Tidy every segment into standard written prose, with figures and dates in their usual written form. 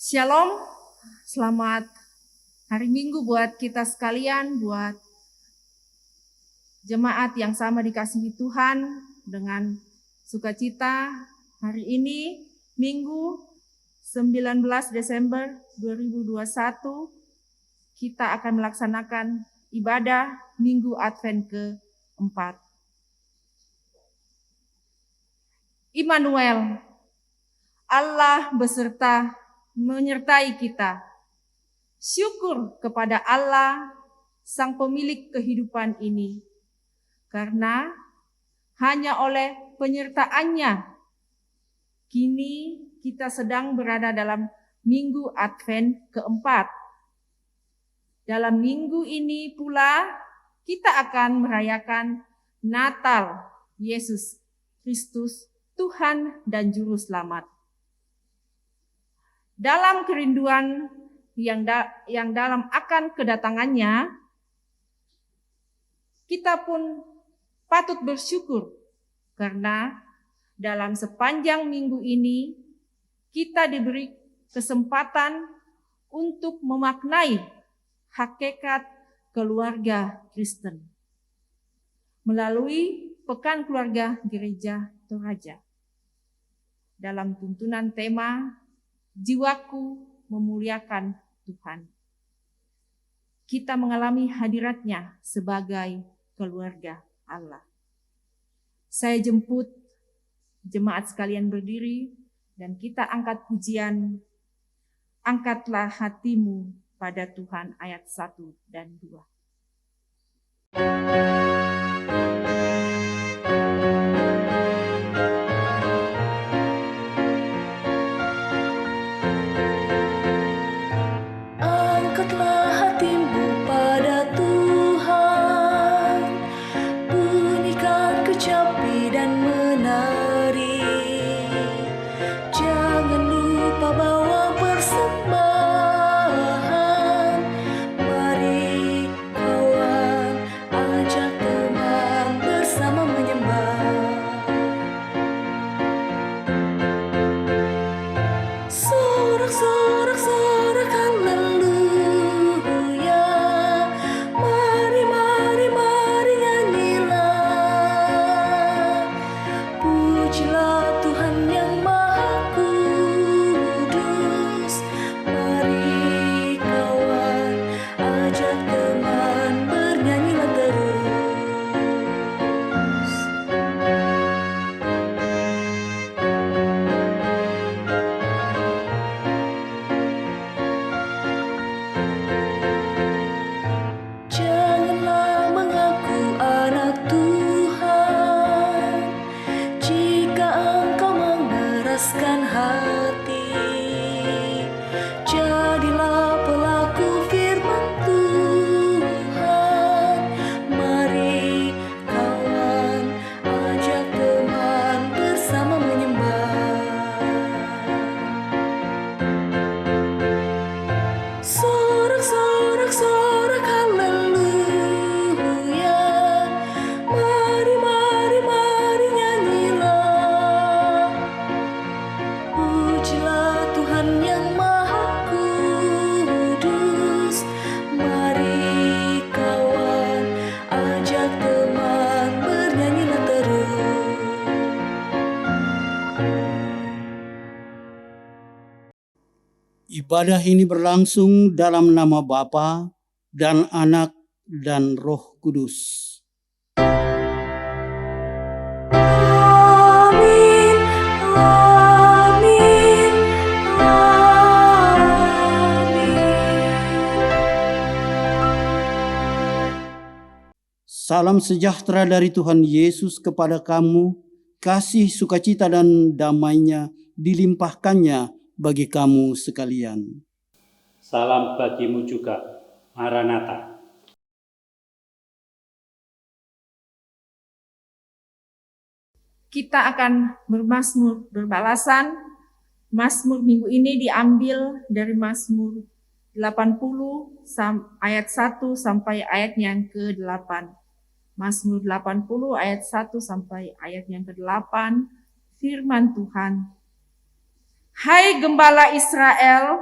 Shalom, selamat hari Minggu buat kita sekalian, buat jemaat yang sama dikasihi Tuhan dengan sukacita. Hari ini Minggu 19 Desember 2021 kita akan melaksanakan ibadah Minggu Advent ke-4. Immanuel, Allah menyertai kita. Syukur kepada Allah, Sang Pemilik kehidupan ini. Karena hanya oleh penyertaannya, kini kita sedang berada dalam Minggu Advent ke-4. Dalam minggu ini pula, kita akan merayakan Natal Yesus Kristus, Tuhan dan Juru Selamat. Dalam kerinduan yang dalam akan kedatangannya, kita pun patut bersyukur karena dalam sepanjang minggu ini kita diberi kesempatan untuk memaknai hakikat keluarga Kristen melalui Pekan Keluarga Gereja Toraja. Dalam tuntunan tema Jiwaku memuliakan Tuhan, kita mengalami hadiratnya sebagai keluarga Allah. Saya jemput jemaat sekalian berdiri dan kita angkat pujian, angkatlah hatimu pada Tuhan, ayat 1 dan 2. Ibadah ini berlangsung dalam nama Bapa dan Anak dan Roh Kudus. Amin, amin, amin. Salam sejahtera dari Tuhan Yesus kepada kamu, kasih sukacita dan damai-Nya dilimpahkannya bagi kamu sekalian. Salam bagimu juga, Maranatha. Kita akan bermazmur berbalasan. Mazmur minggu ini diambil dari Mazmur 80 ayat 1 sampai ayat yang ke-8. Mazmur 80 ayat 1 sampai ayat yang ke-8. Firman Tuhan. Hai gembala Israel,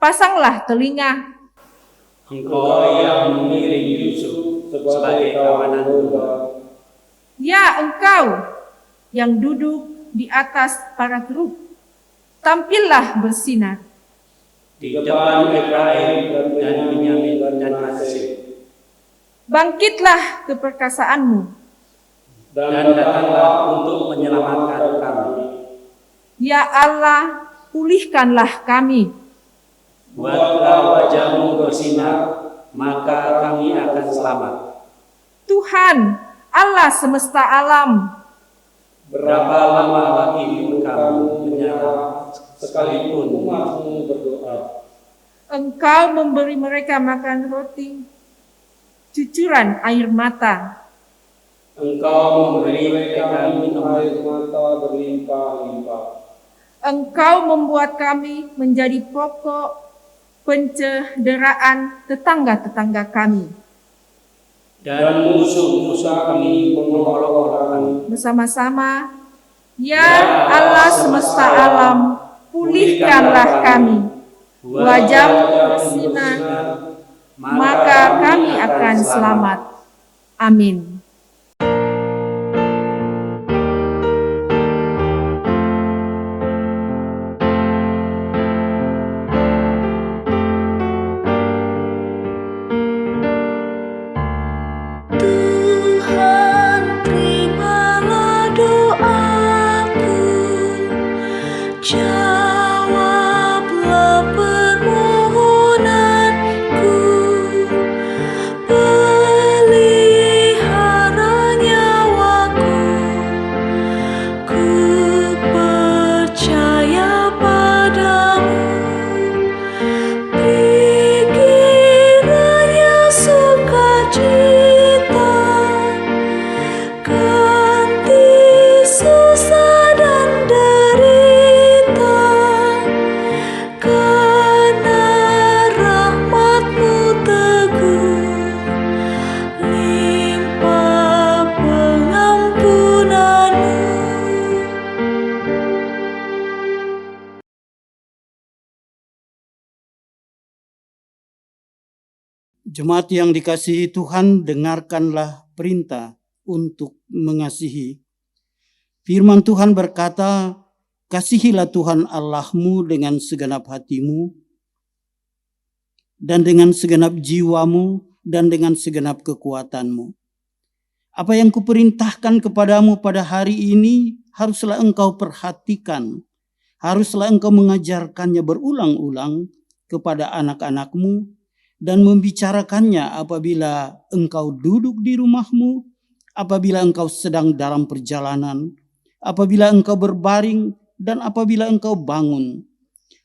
Pasanglah telinga, Engkau yang mengiring Yusuf sebagai kawanan domba. ya Engkau yang duduk di atas para kerub, tampillah bersinar. Di depan Efraim dan Benyamin dan Manasye. Bangkitlah keperkasaanmu, Dan datanglah untuk menyelamatkan kami. ya Allah, pulihkanlah kami. Buatlah wajahmu bersinar, maka kami akan selamat. Tuhan, Allah semesta alam, Berapa lama lagi pun kamu menyerah, sekalipun umatmu berdoa. Engkau memberi mereka makan roti, cucuran air mata. Engkau memberi mereka minum air mata berlimpah-limpah. Engkau membuat kami menjadi pokok pencederaan tetangga-tetangga kami. dan musuh-musuh kami mengolok-olok kami. Bersama-sama, ya Allah semesta alam, pulihkanlah kami. Wajahmu bersinar, maka kami akan selamat. Amin. Tuhan, terimalah doaku, jawablah permohonanku, pelihara nyawaku, ku percaya padamu. Pikirannya sukacita, ganti susah dan derita, karena rahmat-Mu teguh, limpah pengampunan-Mu. Jemaat yang dikasihi Tuhan, dengarkanlah perintah untuk mengasihi. Firman Tuhan berkata, kasihilah Tuhan Allahmu dengan segenap hatimu, dan dengan segenap jiwamu, dan dengan segenap kekuatanmu. Apa yang kuperintahkan kepadamu pada hari ini, haruslah engkau perhatikan. Haruslah engkau mengajarkannya berulang-ulang kepada anak-anakmu, dan membicarakannya apabila engkau duduk di rumahmu, apabila engkau sedang dalam perjalanan, apabila engkau berbaring, dan apabila engkau bangun.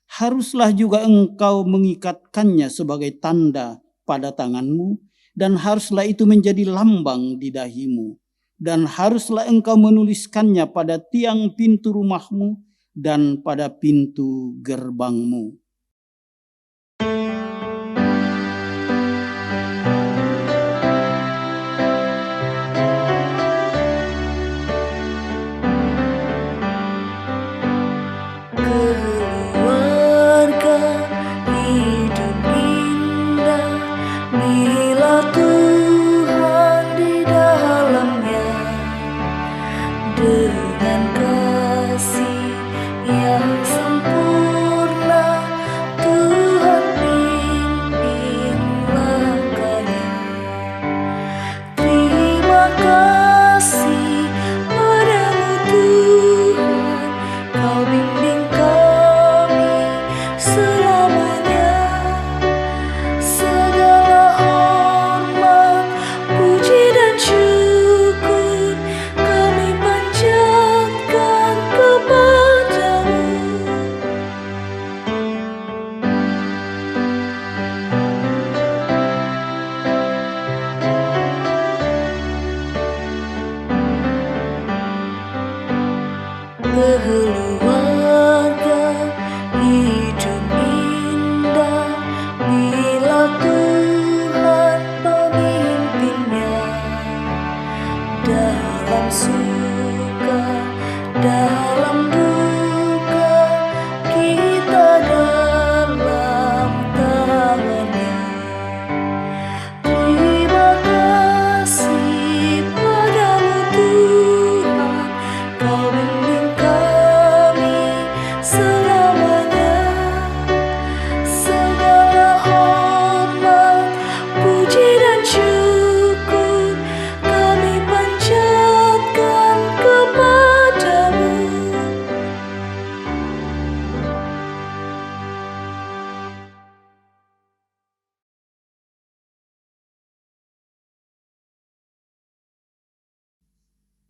Haruslah juga engkau mengikatkannya sebagai tanda pada tanganmu, dan haruslah itu menjadi lambang di dahimu. Dan haruslah engkau menuliskannya pada tiang pintu rumahmu dan pada pintu gerbangmu. Keluarga hidup indah bila Tuhan di dalamnya, dengan kasih yang sempurna Tuhan pimpin langkahnya. Terima kasih padamu Tuhan, Kau bimbing kami selamanya. Segala hormat, puji dan syukur kami panjatkan kepadamu. Keluarga hidup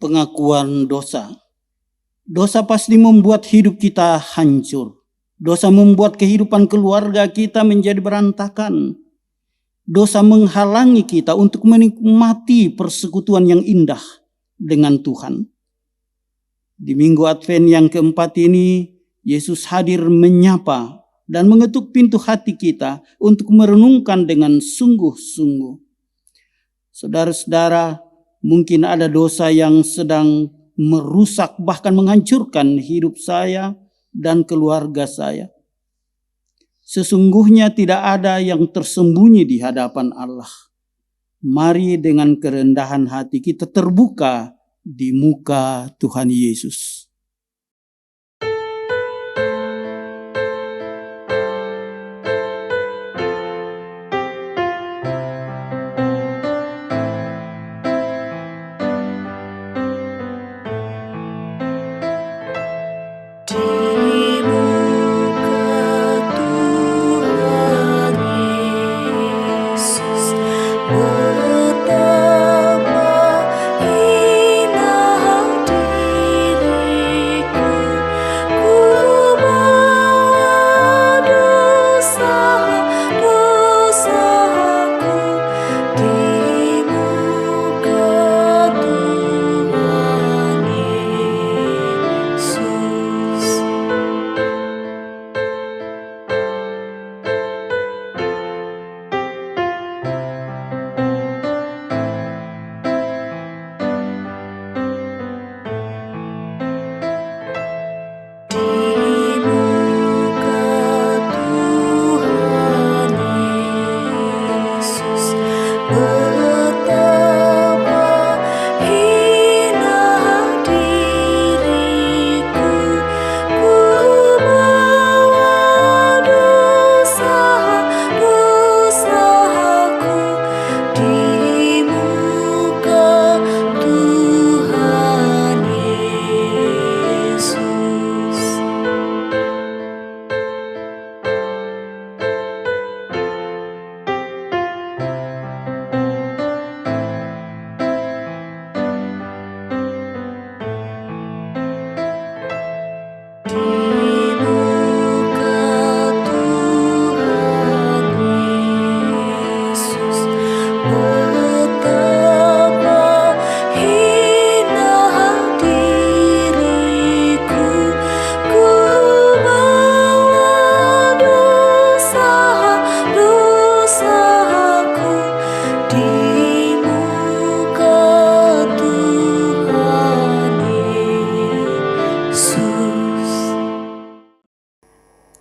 pengakuan dosa. Dosa pasti membuat hidup kita hancur. Dosa membuat kehidupan keluarga kita menjadi berantakan. Dosa menghalangi kita untuk menikmati persekutuan yang indah dengan Tuhan. Di Minggu Advent yang keempat ini, Yesus hadir menyapa dan mengetuk pintu hati kita untuk merenungkan dengan sungguh-sungguh. Saudara-saudara, mungkin ada dosa yang sedang merusak bahkan menghancurkan hidup saya dan keluarga saya. Sesungguhnya tidak ada yang tersembunyi di hadapan Allah. Mari dengan kerendahan hati kita terbuka di muka Tuhan Yesus.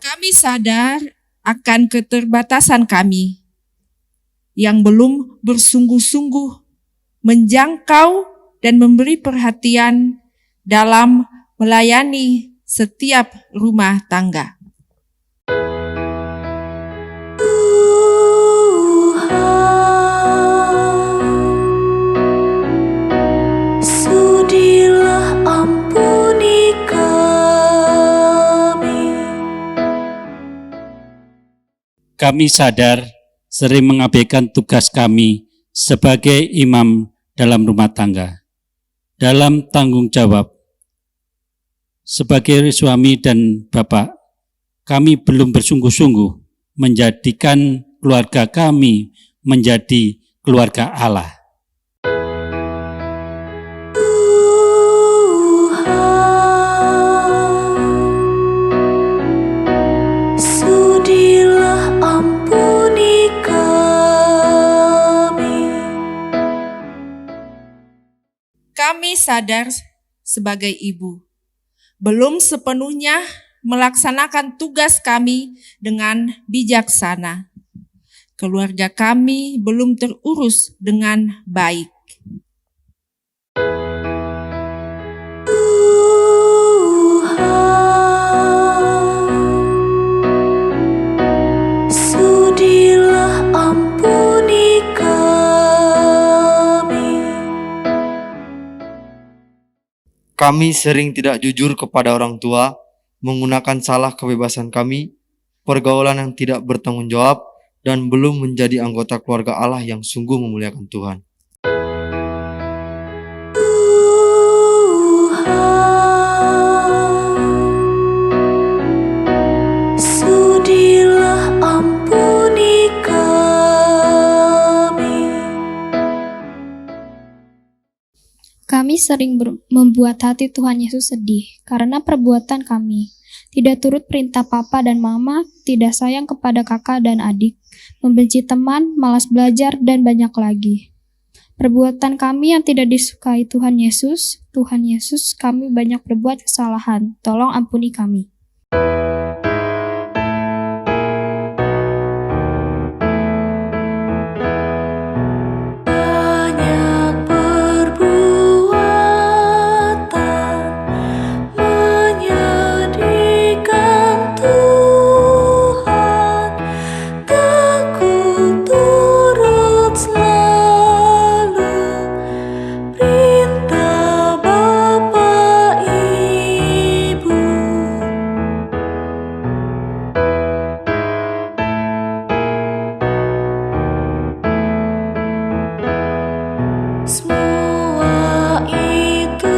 Kami sadar akan keterbatasan kami yang belum bersungguh-sungguh menjangkau dan memberi perhatian dalam melayani setiap rumah tangga. Sudilah ampuni kami. Kami sadar sering mengabaikan tugas kami sebagai imam dalam rumah tangga. Dalam tanggung jawab, sebagai suami dan bapak, kami belum bersungguh-sungguh menjadikan keluarga kami menjadi keluarga Allah. Sudilah ampuni kami. Kami sadar sebagai ibu belum sepenuhnya melaksanakan tugas kami dengan bijaksana. Keluarga kami belum terurus dengan baik. Sudilah ampuni kami. Kami sering tidak jujur kepada orang tua, menggunakan salah kebebasan kami, pergaulan yang tidak bertanggung jawab, dan belum menjadi anggota keluarga Allah yang sungguh memuliakan Tuhan. ampuni kami. Kami sering membuat hati Tuhan Yesus sedih karena perbuatan kami. Tidak turut perintah papa dan mama, tidak sayang kepada kakak dan adik, membenci teman, malas belajar, dan banyak lagi. Perbuatan kami yang tidak disukai Tuhan Yesus, kami banyak berbuat kesalahan. Tolong ampuni kami. Banyak perbuatan menyedihkan Tuhan, tak ku turut selalu perintah Bapa Ibu. Semua itu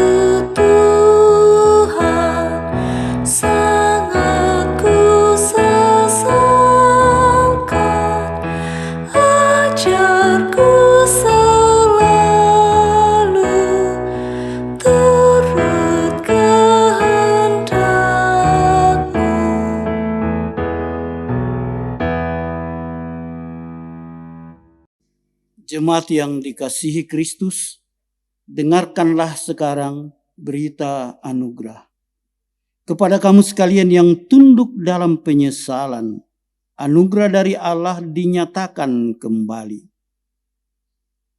Tuhan, sangat ku sesalkan. Ajarku selalu turut kehendak-Mu. Jemaat yang dikasihi Kristus, dengarkanlah sekarang berita anugerah. Kepada kamu sekalian yang tunduk dalam penyesalan, anugerah dari Allah dinyatakan kembali.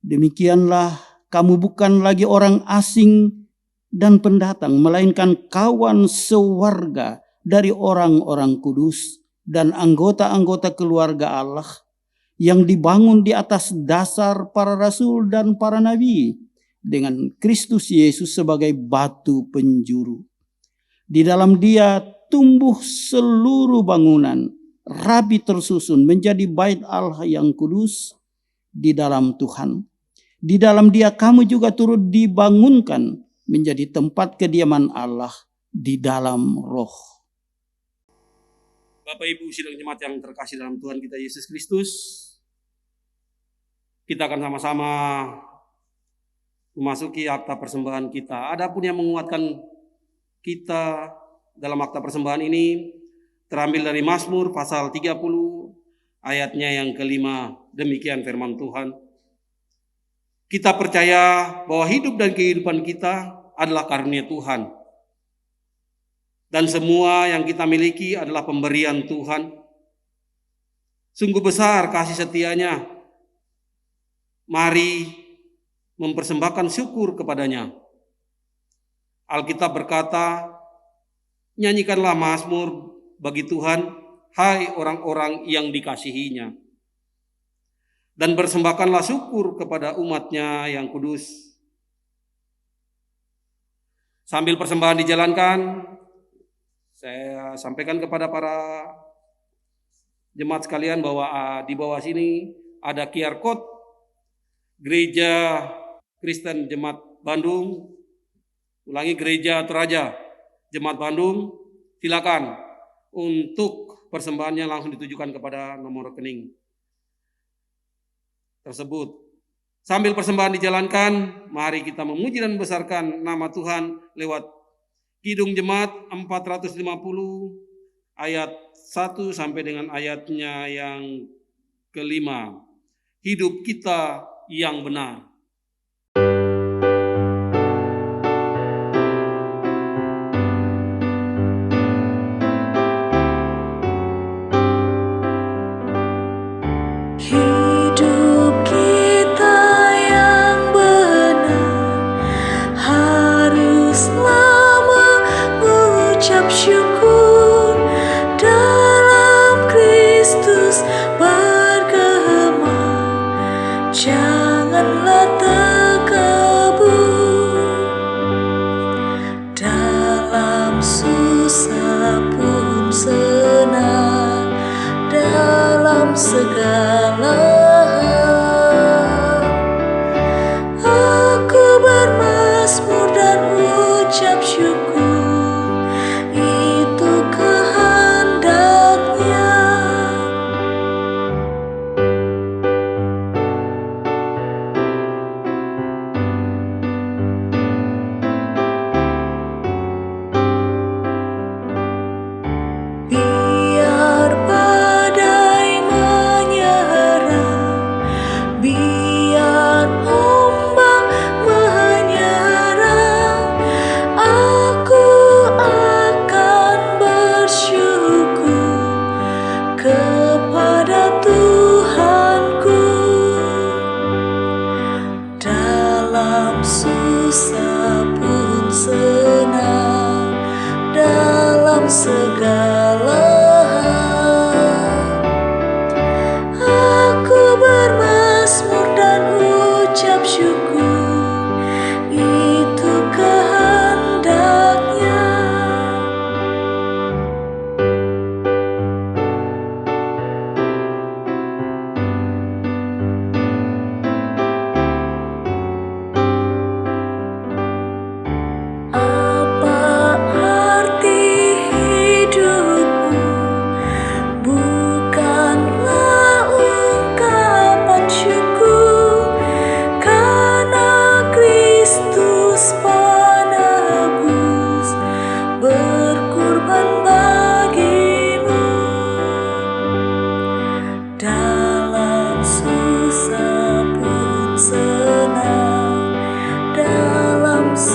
Demikianlah kamu bukan lagi orang asing dan pendatang, melainkan kawan sewarga dari orang-orang kudus dan anggota-anggota keluarga Allah yang dibangun di atas dasar para rasul dan para nabi, dengan Kristus Yesus sebagai batu penjuru. Di dalam Dia tumbuh seluruh bangunan, rapi tersusun menjadi bait Allah yang kudus di dalam Tuhan. Di dalam Dia kamu juga turut dibangunkan menjadi tempat kediaman Allah di dalam Roh. Bapak Ibu sidang jemaat yang terkasih dalam Tuhan kita Yesus Kristus, kita akan sama-sama memasuki akta persembahan kita. Adapun yang menguatkan kita dalam akta persembahan ini terambil dari Mazmur pasal 30 ayatnya yang kelima. Demikian firman Tuhan. Kita percaya bahwa hidup dan kehidupan kita adalah karunia Tuhan. Dan semua yang kita miliki adalah pemberian Tuhan. Sungguh besar kasih setianya. Mari mempersembahkan syukur kepadanya. Alkitab berkata, nyanyikanlah mazmur bagi Tuhan, hai orang-orang yang dikasihinya. Dan persembahkanlah syukur kepada umatnya yang kudus. Sambil persembahan dijalankan, saya sampaikan kepada para jemaat sekalian bahwa di bawah sini ada QR code Gereja Kristen Jemaat Bandung. Ulangi, Gereja Toraja Jemaat Bandung. Silakan untuk persembahannya langsung ditujukan kepada nomor rekening tersebut. Sambil persembahan dijalankan, mari kita memuji dan membesarkan nama Tuhan lewat Kidung Jemaat 450 ayat 1 sampai dengan ayatnya yang kelima. Hidup kita yang benar. Hidup kita yang benar haruslah mengucap syukur dalam Kristus bergema. Janganlah terkabur dalam susah pun senang, dalam segala hal. Aku bermazmur dan ucap syukur, itu kehendaknya.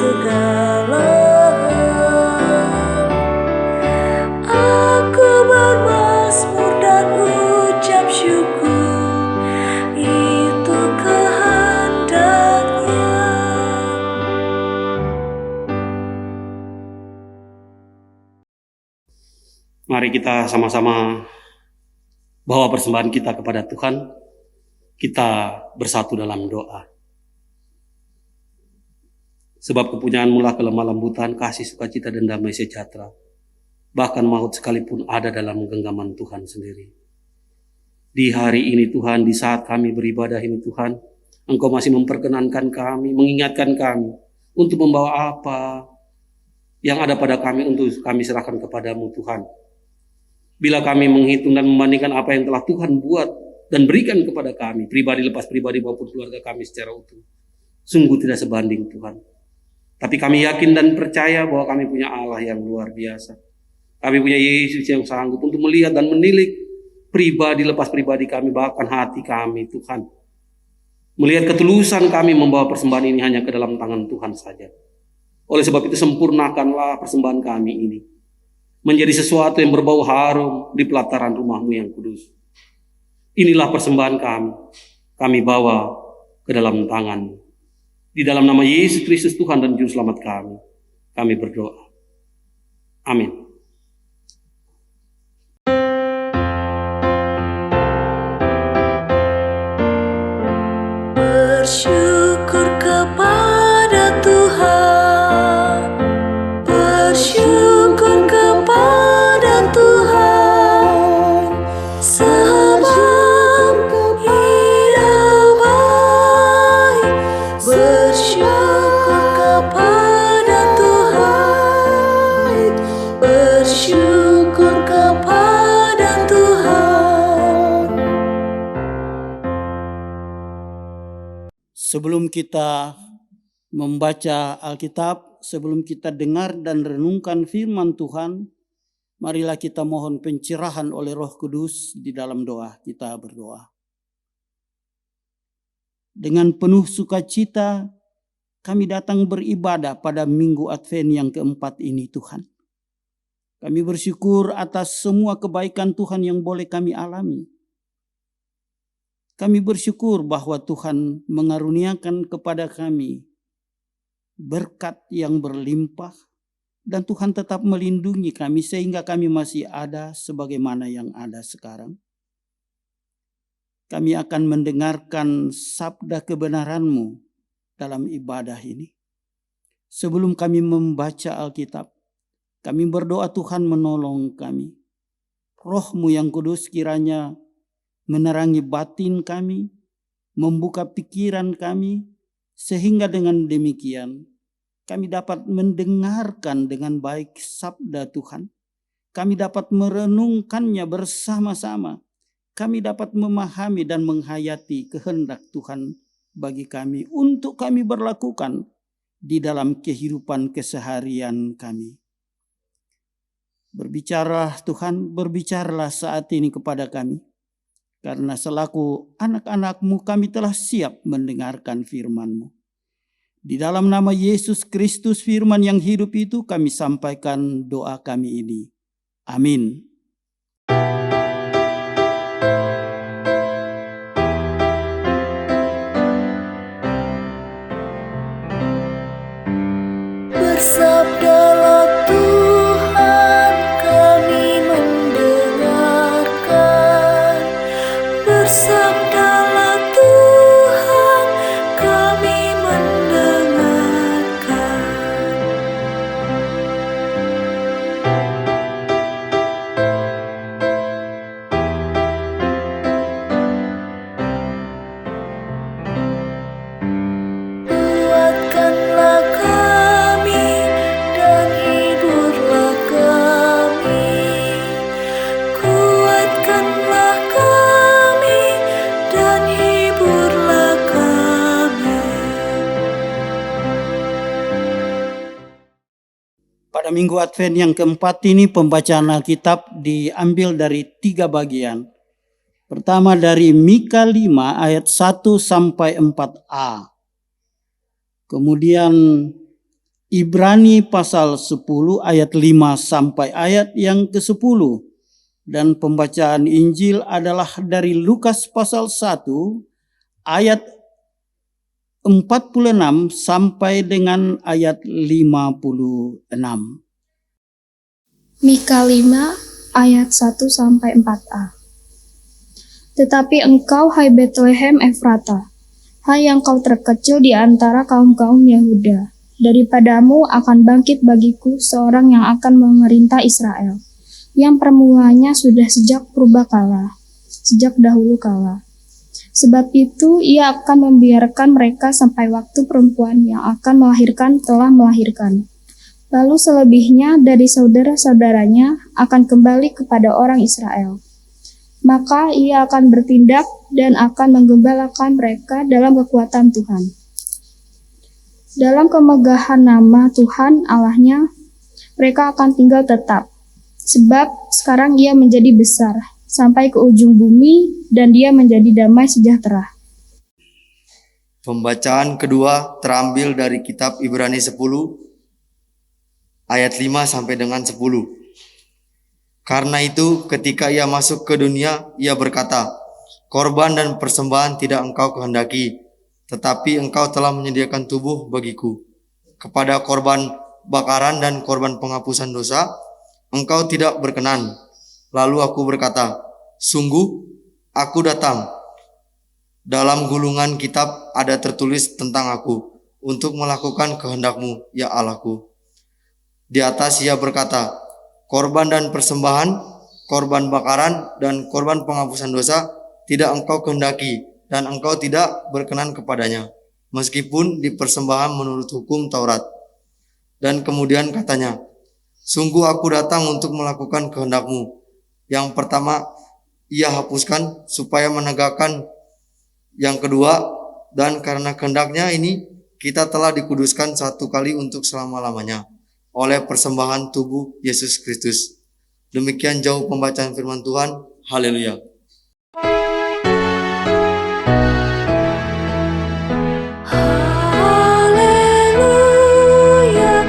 segala hal. Aku bermazmur dan ucap syukur, itu kehendaknya. Mari kita sama-sama bawa persembahan kita kepada Tuhan. Kita bersatu dalam doa. Sebab kepunyaanmu lah kelemah lembutan, kasih, sukacita, dan damai sejahtera. Bahkan maut sekalipun ada dalam genggaman Tuhan sendiri. Di hari ini Tuhan, di saat kami beribadah ini Tuhan, Engkau masih memperkenankan kami, mengingatkan kami untuk membawa apa yang ada pada kami untuk kami serahkan kepadamu Tuhan. Bila kami menghitung dan membandingkan apa yang telah Tuhan buat dan berikan kepada kami, pribadi lepas pribadi maupun keluarga kami secara utuh, sungguh tidak sebanding Tuhan. Tapi kami yakin dan percaya bahwa kami punya Allah yang luar biasa. Kami punya Yesus yang sanggup untuk melihat dan menilik pribadi lepas pribadi kami, bahkan hati kami Tuhan. Melihat ketulusan kami membawa persembahan ini hanya ke dalam tangan Tuhan saja. Oleh sebab itu sempurnakanlah persembahan kami ini menjadi sesuatu yang berbau harum di pelataran rumah-Mu yang kudus. Inilah persembahan kami bawa ke dalam tangan. Di dalam nama Yesus Kristus Tuhan dan Juru Selamat kami berdoa. Amin. Bersyukur kepada Tuhan, bersyukur kepada Tuhan, sebab Ia baik. Bersyukur kepada Tuhan, bersyukur kepada Tuhan. Sebelum kita membaca Alkitab, sebelum kita dengar dan renungkan firman Tuhan, marilah kita mohon pencerahan oleh Roh Kudus di dalam doa. Kita berdoa. Dengan penuh sukacita, kami datang beribadah pada Minggu Advent yang keempat ini Tuhan. Kami bersyukur atas semua kebaikan Tuhan yang boleh kami alami. Kami bersyukur bahwa Tuhan mengaruniakan kepada kami berkat yang berlimpah, dan Tuhan tetap melindungi kami sehingga kami masih ada sebagaimana yang ada sekarang. Kami akan mendengarkan sabda kebenaran-Mu dalam ibadah ini. Sebelum kami membaca Alkitab, kami berdoa Tuhan menolong kami. Roh-Mu yang kudus kiranya menerangi batin kami, membuka pikiran kami, sehingga dengan demikian kami dapat mendengarkan dengan baik sabda Tuhan. Kami dapat merenungkannya bersama-sama. Kami dapat memahami dan menghayati kehendak Tuhan bagi kami untuk kami berlakukan di dalam kehidupan keseharian kami. Berbicara Tuhan, berbicaralah saat ini kepada kami. Karena selaku anak-anak-Mu kami telah siap mendengarkan firman-Mu. Di dalam nama Yesus Kristus firman yang hidup itu kami sampaikan doa kami ini. Amin. Bersabdalah Tuhan, kami mendengarkan. Bersabdalah Tuhan, kami mendengarkan. Kuatkanlah kami dan hiburlah kami. Kuatkanlah kami dan hiburlah kami. Pada Minggu Advent yang keempat ini pembacaan Alkitab diambil dari 3 bagian. Pertama dari Mika 5 ayat 1 sampai 4a. Kemudian Ibrani pasal 10 ayat 5 sampai ayat yang ke-10. Dan pembacaan Injil adalah dari Lukas pasal 1 ayat 46 sampai dengan ayat 56. Mika 5 ayat 1 sampai 4a. Tetapi engkau, hai Betlehem Efrata, hai yang kau terkecil di antara kaum-kaum Yehuda, daripadamu akan bangkit bagiku seorang yang akan memerintah Israel, yang permulaannya sudah sejak purbakala, sejak dahulu kala. Sebab itu ia akan membiarkan mereka sampai waktu perempuan yang akan melahirkan telah melahirkan. Lalu selebihnya dari saudara-saudaranya akan kembali kepada orang Israel. Maka ia akan bertindak dan akan menggembalakan mereka dalam kekuatan Tuhan. Dalam kemegahan nama Tuhan Allahnya, mereka akan tinggal tetap. Sebab sekarang ia menjadi besar, sampai ke ujung bumi, dan dia menjadi damai sejahtera. Pembacaan kedua terambil dari kitab Ibrani 10 ayat 5 sampai dengan 10. Karena itu ketika ia masuk ke dunia, ia berkata, korban dan persembahan tidak engkau kehendaki, tetapi engkau telah menyediakan tubuh bagiku. Kepada korban bakaran dan korban penghapusan dosa, engkau tidak berkenan. Lalu aku berkata, sungguh aku datang. Dalam gulungan kitab ada tertulis tentang aku, untuk melakukan kehendakmu, ya Allahku. Di atas ia berkata, korban dan persembahan, korban bakaran, dan korban penghapusan dosa tidak engkau kehendaki, dan engkau tidak berkenan kepadanya, meskipun dipersembahan menurut hukum Taurat. Dan kemudian katanya, sungguh aku datang untuk melakukan kehendakmu. Yang pertama ia hapuskan supaya menegakkan yang kedua, dan karena kehendaknya ini kita telah dikuduskan satu kali untuk selama-lamanya oleh persembahan tubuh Yesus Kristus. Demikian jauh pembacaan firman Tuhan. Haleluya. Haleluya, haleluya, haleluya, amin.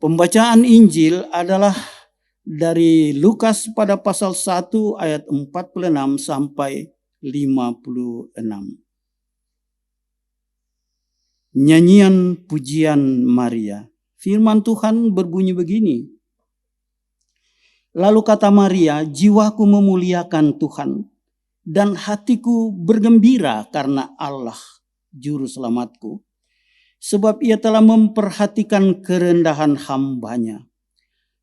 Pembacaan Injil adalah dari Lukas pada pasal 1 ayat 46 sampai 56. Nyanyian pujian Maria. Firman Tuhan berbunyi begini. Lalu kata Maria, jiwaku memuliakan Tuhan, dan hatiku bergembira karena Allah, juru selamatku. Sebab ia telah memperhatikan kerendahan hamba-Nya.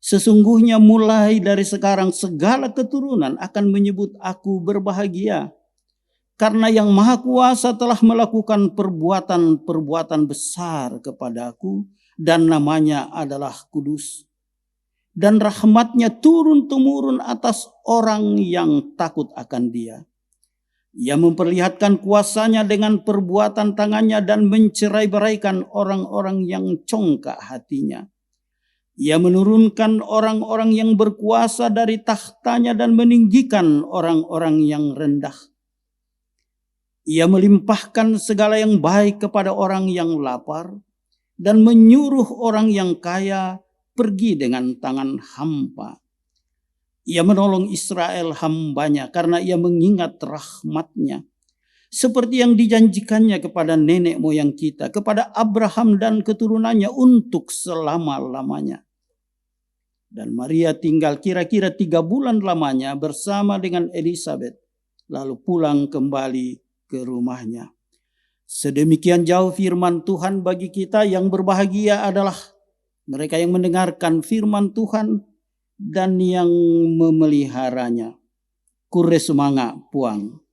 Sesungguhnya mulai dari sekarang segala keturunan akan menyebut aku berbahagia. Karena Yang Maha Kuasa telah melakukan perbuatan-perbuatan besar kepadaku, dan namanya adalah kudus. Dan rahmat-Nya turun-temurun atas orang yang takut akan Dia. Ia memperlihatkan kuasa-Nya dengan perbuatan tangan-Nya dan mencerai-beraikan orang-orang yang congkak hatinya. Ia menurunkan orang-orang yang berkuasa dari takhta-Nya dan meninggikan orang-orang yang rendah. Ia melimpahkan segala yang baik kepada orang yang lapar dan menyuruh orang yang kaya pergi dengan tangan hampa. Ia menolong Israel hamba-Nya karena Ia mengingat rahmat-Nya. Seperti yang dijanjikannya kepada nenek moyang kita, kepada Abraham dan keturunannya untuk selama-lamanya. Dan Maria tinggal kira-kira 3 bulan lamanya bersama dengan Elisabet, lalu pulang kembali ke rumahnya. Sedemikian jauh firman Tuhan bagi kita. Yang berbahagia adalah mereka yang mendengarkan firman Tuhan dan yang memeliharanya. Kure sumanga puang.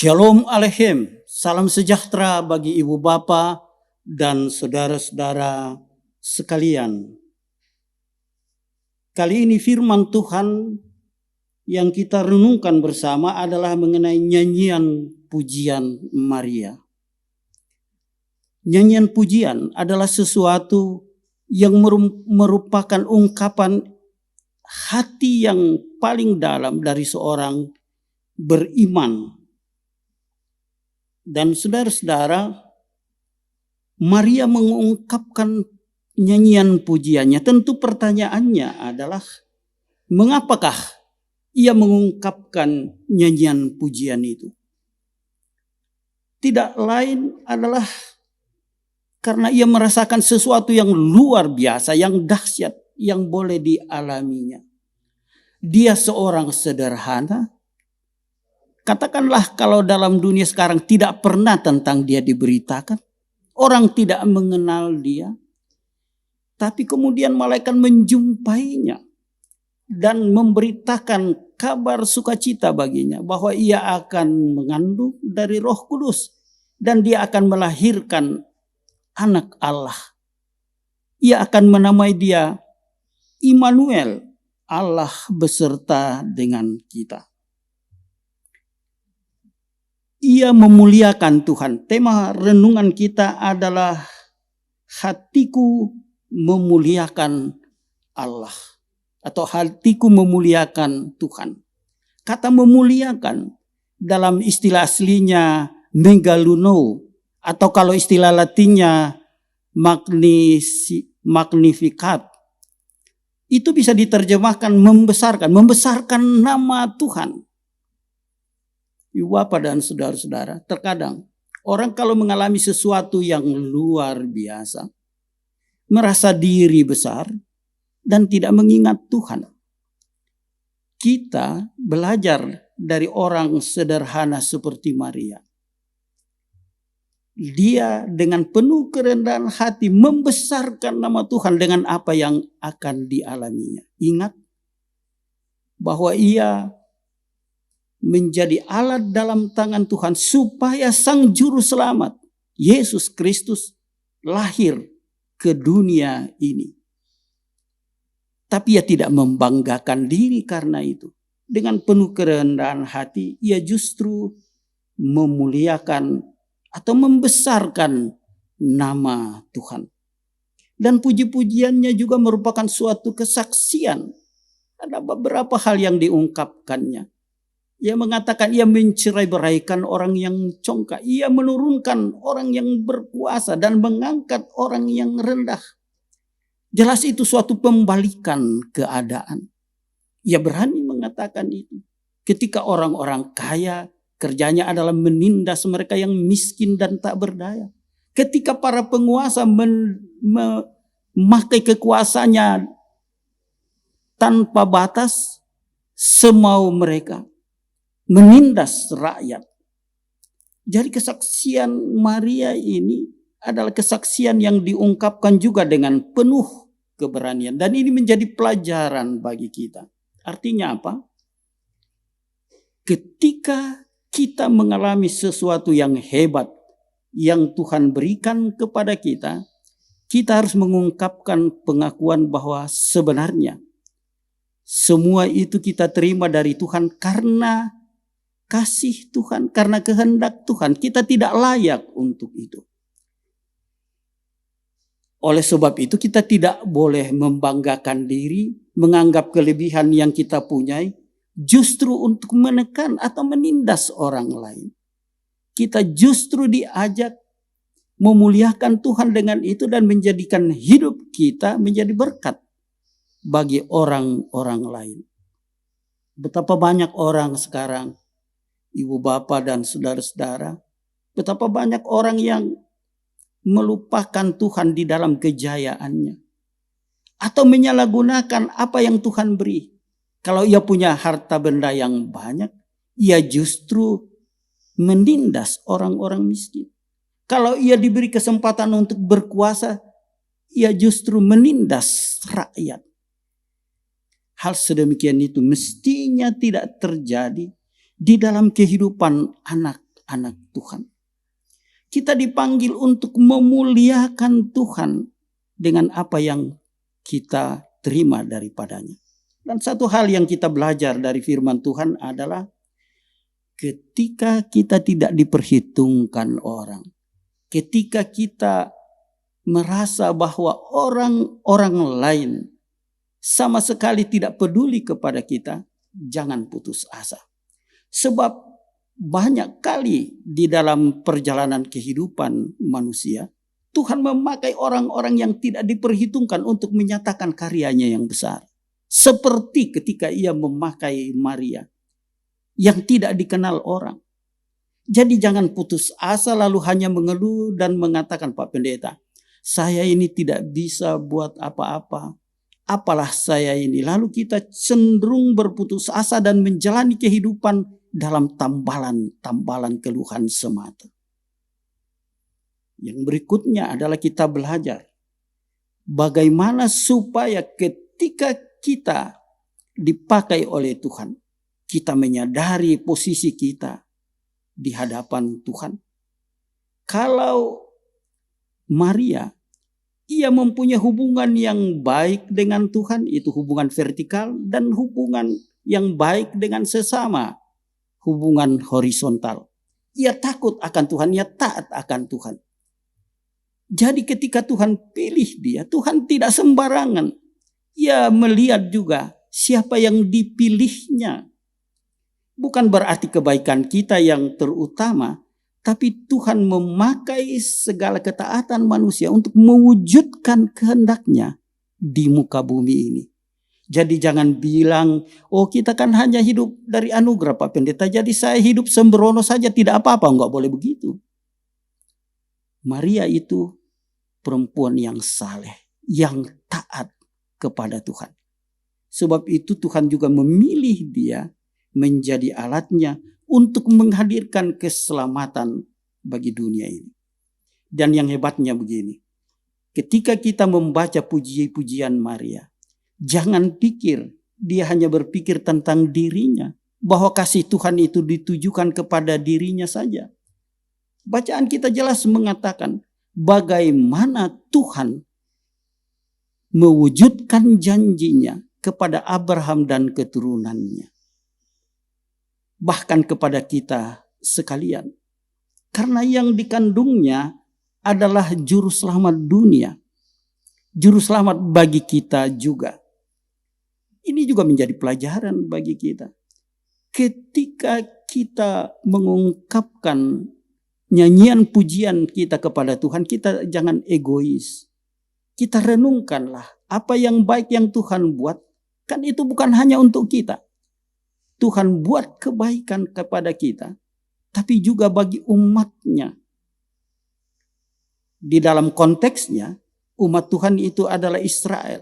Shalom Aleichem, salam sejahtera bagi ibu bapa dan saudara-saudara sekalian. Kali ini firman Tuhan yang kita renungkan bersama adalah mengenai nyanyian pujian Maria. Nyanyian pujian adalah sesuatu yang merupakan ungkapan hati yang paling dalam dari seorang beriman. Dan saudara-saudara, Maria mengungkapkan nyanyian pujiannya. Tentu pertanyaannya adalah, mengapakah ia mengungkapkan nyanyian pujian itu? Tidak lain adalah karena ia merasakan sesuatu yang luar biasa, yang dahsyat, yang boleh dialaminya. Dia seorang sederhana. Katakanlah kalau dalam dunia sekarang tidak pernah tentang dia diberitakan. Orang tidak mengenal dia. Tapi kemudian malaikat menjumpainya. Dan memberitakan kabar sukacita baginya. Bahwa ia akan mengandung dari Roh Kudus. Dan dia akan melahirkan anak Allah. Ia akan menamai dia Immanuel. Allah beserta dengan kita. Ia memuliakan Tuhan. Tema renungan kita adalah hatiku memuliakan Allah. Atau hatiku memuliakan Tuhan. Kata memuliakan dalam istilah aslinya megaluno. Atau kalau istilah latinnya magnificat. Itu bisa diterjemahkan membesarkan. Membesarkan nama Tuhan. Ibu bapak dan saudara-saudara, terkadang orang kalau mengalami sesuatu yang luar biasa, merasa diri besar dan tidak mengingat Tuhan. Kita belajar dari orang sederhana seperti Maria. Dia dengan penuh kerendahan hati membesarkan nama Tuhan dengan apa yang akan dialaminya. Ingat bahwa ia menjadi alat dalam tangan Tuhan supaya Sang Juru Selamat, Yesus Kristus, lahir ke dunia ini. Tapi ia tidak membanggakan diri karena itu. Dengan penuh kerendahan hati, ia justru memuliakan atau membesarkan nama Tuhan. Dan puji-pujiannya juga merupakan suatu kesaksian. Ada beberapa hal yang diungkapkannya. Ia mengatakan ia mencerai-beraikan orang yang congkak. Ia menurunkan orang yang berkuasa dan mengangkat orang yang rendah. Jelas itu suatu pembalikan keadaan. Ia berani mengatakan itu. Ketika orang-orang kaya kerjanya adalah menindas mereka yang miskin dan tak berdaya. Ketika para penguasa memakai kekuasaannya tanpa batas, semau mereka menindas rakyat. Jadi kesaksian Maria ini adalah kesaksian yang diungkapkan juga dengan penuh keberanian. Dan ini menjadi pelajaran bagi kita. Artinya apa? Ketika kita mengalami sesuatu yang hebat yang Tuhan berikan kepada kita, kita harus mengungkapkan pengakuan bahwa sebenarnya semua itu kita terima dari Tuhan karena kasih Tuhan, karena kehendak Tuhan. Kita tidak layak untuk itu. Oleh sebab itu kita tidak boleh membanggakan diri, menganggap kelebihan yang kita punyai justru untuk menekan atau menindas orang lain. Kita justru diajak memuliakan Tuhan dengan itu dan menjadikan hidup kita menjadi berkat bagi orang-orang lain. Betapa banyak orang sekarang, ibu bapa dan saudara-saudara, betapa banyak orang yang melupakan Tuhan di dalam kejayaannya. Atau menyalahgunakan apa yang Tuhan beri. Kalau ia punya harta benda yang banyak, ia justru menindas orang-orang miskin. Kalau ia diberi kesempatan untuk berkuasa, ia justru menindas rakyat. Hal sedemikian itu mestinya tidak terjadi di dalam kehidupan anak-anak Tuhan. Kita dipanggil untuk memuliakan Tuhan dengan apa yang kita terima daripadanya. Dan satu hal yang kita belajar dari firman Tuhan adalah ketika kita tidak diperhitungkan orang, ketika kita merasa bahwa orang-orang lain sama sekali tidak peduli kepada kita, jangan putus asa. Sebab banyak kali di dalam perjalanan kehidupan manusia, Tuhan memakai orang-orang yang tidak diperhitungkan untuk menyatakan karyanya yang besar. Seperti ketika ia memakai Maria yang tidak dikenal orang. Jadi jangan putus asa lalu hanya mengeluh dan mengatakan, Pak Pendeta, saya ini tidak bisa buat apa-apa. Apalah saya ini. Lalu kita cenderung berputus asa dan menjalani kehidupan dalam tambalan keluhan semata. Yang berikutnya adalah kita belajar bagaimana supaya ketika kita dipakai oleh Tuhan, kita menyadari posisi kita di hadapan Tuhan. Kalau Maria, ia mempunyai hubungan yang baik dengan Tuhan, itu hubungan vertikal, dan hubungan yang baik dengan sesama, hubungan horizontal. Ia takut akan Tuhan, ia taat akan Tuhan. Jadi ketika Tuhan pilih dia, Tuhan tidak sembarangan. Ia melihat juga siapa yang dipilihnya. Bukan berarti kebaikan kita yang terutama, tapi Tuhan memakai segala ketaatan manusia untuk mewujudkan kehendaknya di muka bumi ini. Jadi jangan bilang, oh kita kan hanya hidup dari anugerah Pak Pendeta, jadi saya hidup sembrono saja tidak apa-apa. Enggak boleh begitu. Maria itu perempuan yang saleh, yang taat kepada Tuhan. Sebab itu Tuhan juga memilih dia menjadi alatnya untuk menghadirkan keselamatan bagi dunia ini. Dan yang hebatnya begini, ketika kita membaca puji-pujian Maria, jangan pikir dia hanya berpikir tentang dirinya, bahwa kasih Tuhan itu ditujukan kepada dirinya saja. Bacaan kita jelas mengatakan bagaimana Tuhan mewujudkan janjinya kepada Abraham dan keturunannya. Bahkan kepada kita sekalian. Karena yang dikandungnya adalah juru selamat dunia. Juru selamat bagi kita juga. Ini juga menjadi pelajaran bagi kita. Ketika kita mengungkapkan nyanyian pujian kita kepada Tuhan, kita jangan egois. Kita renungkanlah apa yang baik yang Tuhan buat. Kan itu bukan hanya untuk kita. Tuhan buat kebaikan kepada kita, tapi juga bagi umatnya. Di dalam konteksnya, umat Tuhan itu adalah Israel.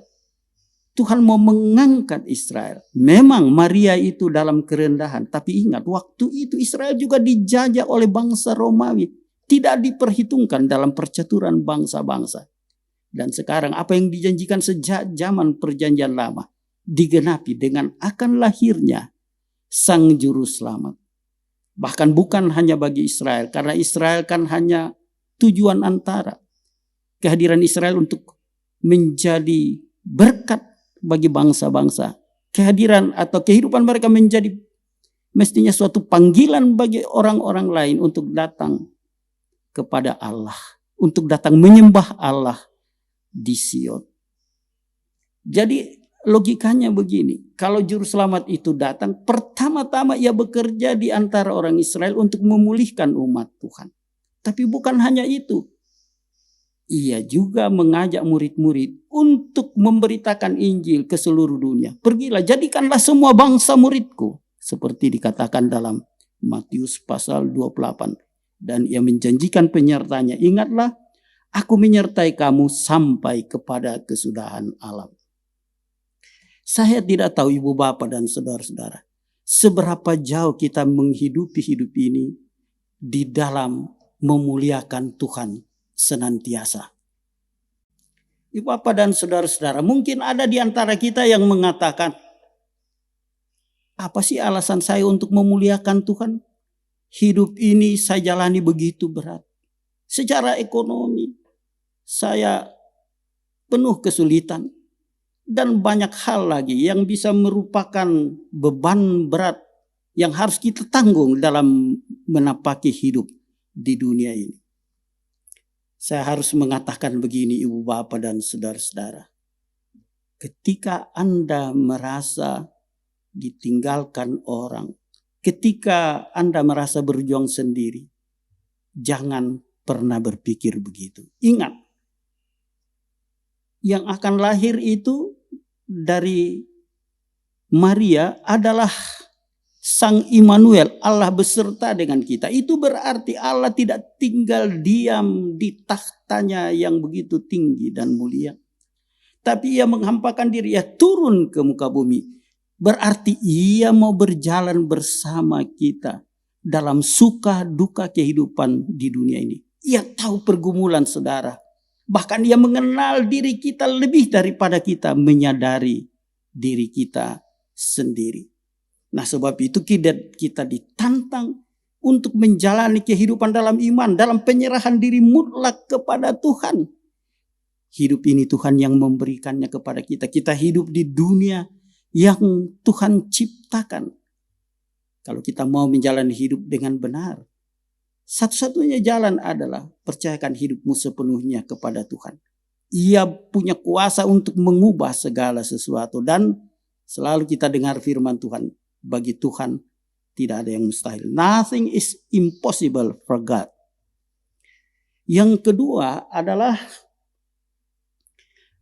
Tuhan mau mengangkat Israel. Memang Maria itu dalam kerendahan, tapi ingat waktu itu Israel juga dijajah oleh bangsa Romawi. Tidak diperhitungkan dalam percaturan bangsa-bangsa. Dan sekarang apa yang dijanjikan sejak zaman perjanjian lama digenapi dengan akan lahirnya Sang Juru Selamat. Bahkan bukan hanya bagi Israel, karena Israel kan hanya tujuan antara. Kehadiran Israel untuk menjadi berkat bagi bangsa-bangsa. Kehadiran atau kehidupan mereka menjadi mestinya suatu panggilan bagi orang-orang lain untuk datang kepada Allah. Untuk datang menyembah Allah di Sion. Jadi logikanya begini, kalau juru selamat itu datang, pertama-tama ia bekerja di antara orang Israel untuk memulihkan umat Tuhan. Tapi bukan hanya itu. Ia juga mengajak murid-murid untuk memberitakan Injil ke seluruh dunia. Pergilah, jadikanlah semua bangsa muridku. Seperti dikatakan dalam Matius pasal 28. Dan ia menjanjikan penyertanya, ingatlah, aku menyertai kamu sampai kepada kesudahan alam. Saya tidak tahu ibu bapak dan saudara-saudara. seberapa jauh kita menghidupi hidup ini di dalam memuliakan Tuhan senantiasa. Ibu Bapak dan saudara-saudara, mungkin ada di antara kita yang mengatakan, apa sih alasan saya untuk memuliakan Tuhan? Hidup ini saya jalani begitu berat. Secara ekonomi, saya penuh kesulitan. Dan banyak hal lagi yang bisa merupakan beban berat yang harus kita tanggung dalam menapaki hidup di dunia ini. Saya harus mengatakan begini, Ibu Bapak dan saudara-saudara. Ketika Anda merasa ditinggalkan orang, ketika Anda merasa berjuang sendiri, jangan pernah berpikir begitu. Ingat, yang akan lahir itu dari Maria adalah Sang Immanuel, Allah beserta dengan kita. Itu berarti Allah tidak tinggal diam di tahtanya yang begitu tinggi dan mulia. Tapi ia menghampakan diri, ia turun ke muka bumi. Berarti ia mau berjalan bersama kita dalam suka duka kehidupan di dunia ini. Ia tahu pergumulan saudara. Bahkan ia mengenal diri kita lebih daripada kita menyadari diri kita sendiri. Nah, sebab itu kita ditantang untuk menjalani kehidupan dalam iman, dalam penyerahan diri mutlak kepada Tuhan. Hidup ini Tuhan yang memberikannya kepada kita. Kita hidup di dunia yang Tuhan ciptakan. Kalau kita mau menjalani hidup dengan benar, satu-satunya jalan adalah percayakan hidupmu sepenuhnya kepada Tuhan. Ia punya kuasa untuk mengubah segala sesuatu. Dan selalu kita dengar firman Tuhan. Bagi Tuhan tidak ada yang mustahil. Nothing is impossible for God. Yang kedua adalah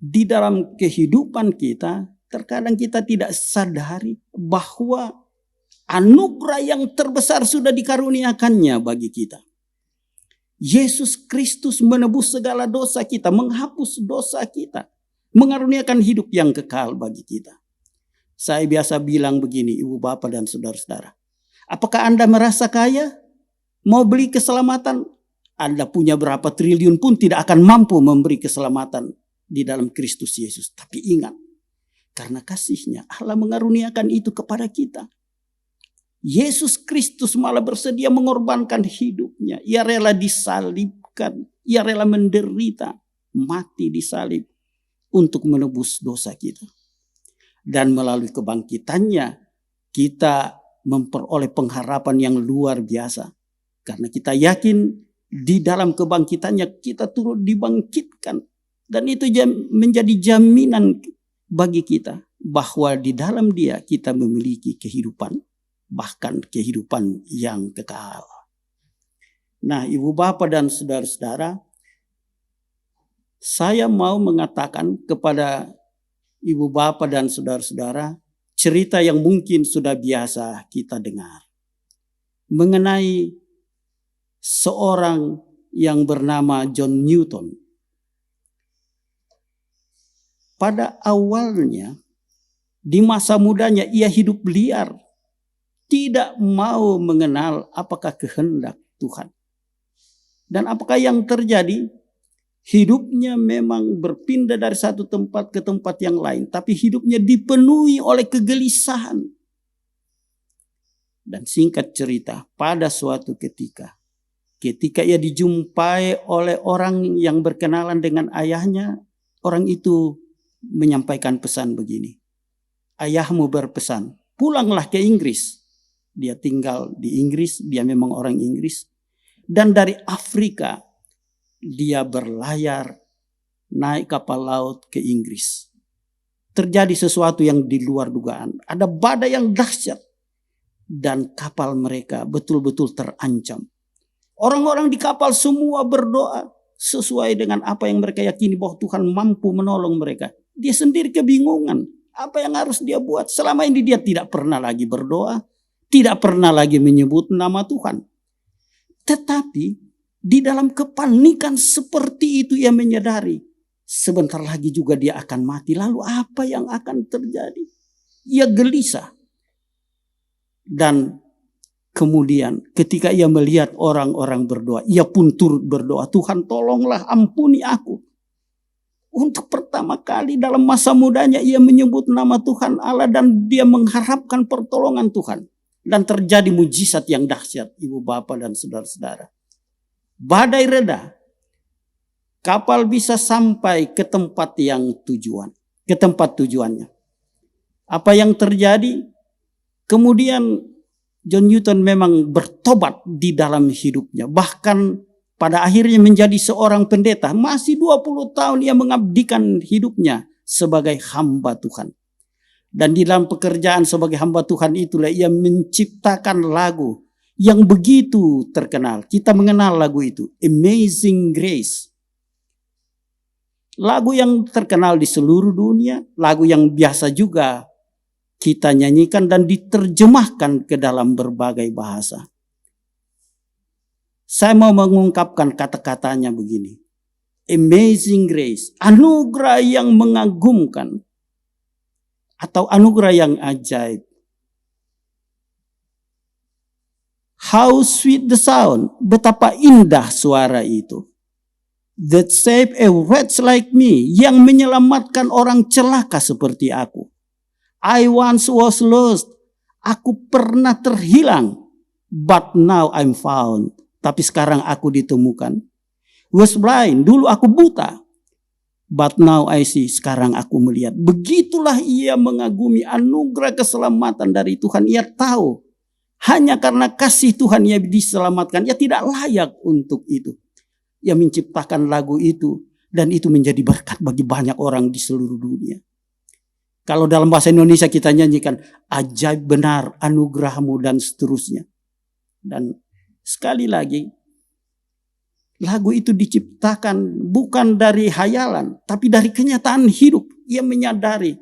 di dalam kehidupan kita, terkadang kita tidak sadari bahwa anugerah yang terbesar sudah dikaruniakannya bagi kita. Yesus Kristus menebus segala dosa kita, menghapus dosa kita, mengaruniakan hidup yang kekal bagi kita. Saya biasa bilang begini, Ibu Bapak dan saudara-saudara. Apakah Anda merasa kaya? Mau beli keselamatan? Anda punya berapa triliun pun tidak akan mampu memberi keselamatan di dalam Kristus Yesus. Tapi ingat, karena kasih-Nya Allah mengaruniakan itu kepada kita. Yesus Kristus malah bersedia mengorbankan hidupnya. Ia rela disalibkan. Ia rela menderita, mati disalib untuk menebus dosa kita. Dan melalui kebangkitannya kita memperoleh pengharapan yang luar biasa. Karena kita yakin di dalam kebangkitannya kita turut dibangkitkan. Dan itu menjadi jaminan bagi kita bahwa di dalam Dia kita memiliki kehidupan. Bahkan kehidupan yang kekal. Nah, Ibu Bapak dan saudara-saudara, saya mau mengatakan kepada Ibu Bapak dan saudara-saudara, cerita yang mungkin sudah biasa kita dengar. Mengenai seorang yang bernama John Newton. Pada awalnya, di masa mudanya ia hidup liar. Tidak mau mengenal apakah kehendak Tuhan. Dan apakah yang terjadi? Hidupnya memang berpindah dari satu tempat ke tempat yang lain. Tapi hidupnya dipenuhi oleh kegelisahan. Dan singkat cerita, pada suatu ketika ia dijumpai oleh orang yang berkenalan dengan ayahnya, orang itu menyampaikan pesan begini. Ayahmu berpesan, pulanglah ke Inggris. Dia tinggal di Inggris, dia memang orang Inggris. Dan dari Afrika, dia berlayar naik kapal laut ke Inggris. Terjadi sesuatu yang di luar dugaan. Ada badai yang dahsyat. Dan kapal mereka betul-betul terancam. Orang-orang di kapal semua berdoa sesuai dengan apa yang mereka yakini bahwa Tuhan mampu menolong mereka. Dia sendiri kebingungan. Apa yang harus dia buat? Selama ini dia tidak pernah lagi berdoa. Tidak pernah lagi menyebut nama Tuhan. Tetapi di dalam kepanikan seperti itu ia menyadari. Sebentar lagi juga dia akan mati. Lalu apa yang akan terjadi? Ia gelisah. Dan kemudian ketika ia melihat orang-orang berdoa, ia pun turut berdoa, Tuhan tolonglah, ampuni aku. Untuk pertama kali dalam masa mudanya ia menyebut nama Tuhan Allah dan dia mengharapkan pertolongan Tuhan. Dan terjadi mujizat yang dahsyat, ibu bapak dan saudara-saudara. Badai reda, kapal bisa sampai ke tempat tujuannya. Apa yang terjadi? Kemudian John Newton memang bertobat di dalam hidupnya. Bahkan pada akhirnya menjadi seorang pendeta. Masih 20 tahun ia mengabdikan hidupnya sebagai hamba Tuhan. Dan di dalam pekerjaan sebagai hamba Tuhan itulah ia menciptakan lagu yang begitu terkenal. Kita mengenal lagu itu, Amazing Grace. Lagu yang terkenal di seluruh dunia, lagu yang biasa juga kita nyanyikan dan diterjemahkan ke dalam berbagai bahasa. Saya mau mengungkapkan kata-katanya begini. Amazing Grace, anugerah yang mengagumkan. Atau anugerah yang ajaib. How sweet the sound, betapa indah suara itu. That saved a wretch like me, yang menyelamatkan orang celaka seperti aku. I once was lost, aku pernah terhilang, but now I'm found. Tapi sekarang aku ditemukan. Was blind, dulu aku buta. But now I see, sekarang aku melihat. Begitulah ia mengagumi anugerah keselamatan dari Tuhan. Ia tahu, hanya karena kasih Tuhan ia diselamatkan. Ia tidak layak untuk itu. Ia menciptakan lagu itu. Dan itu menjadi berkat bagi banyak orang di seluruh dunia. Kalau dalam bahasa Indonesia kita nyanyikan, ajaib benar anugerahmu dan seterusnya. Dan sekali lagi, lagu itu diciptakan bukan dari hayalan, tapi dari kenyataan hidup. Ia menyadari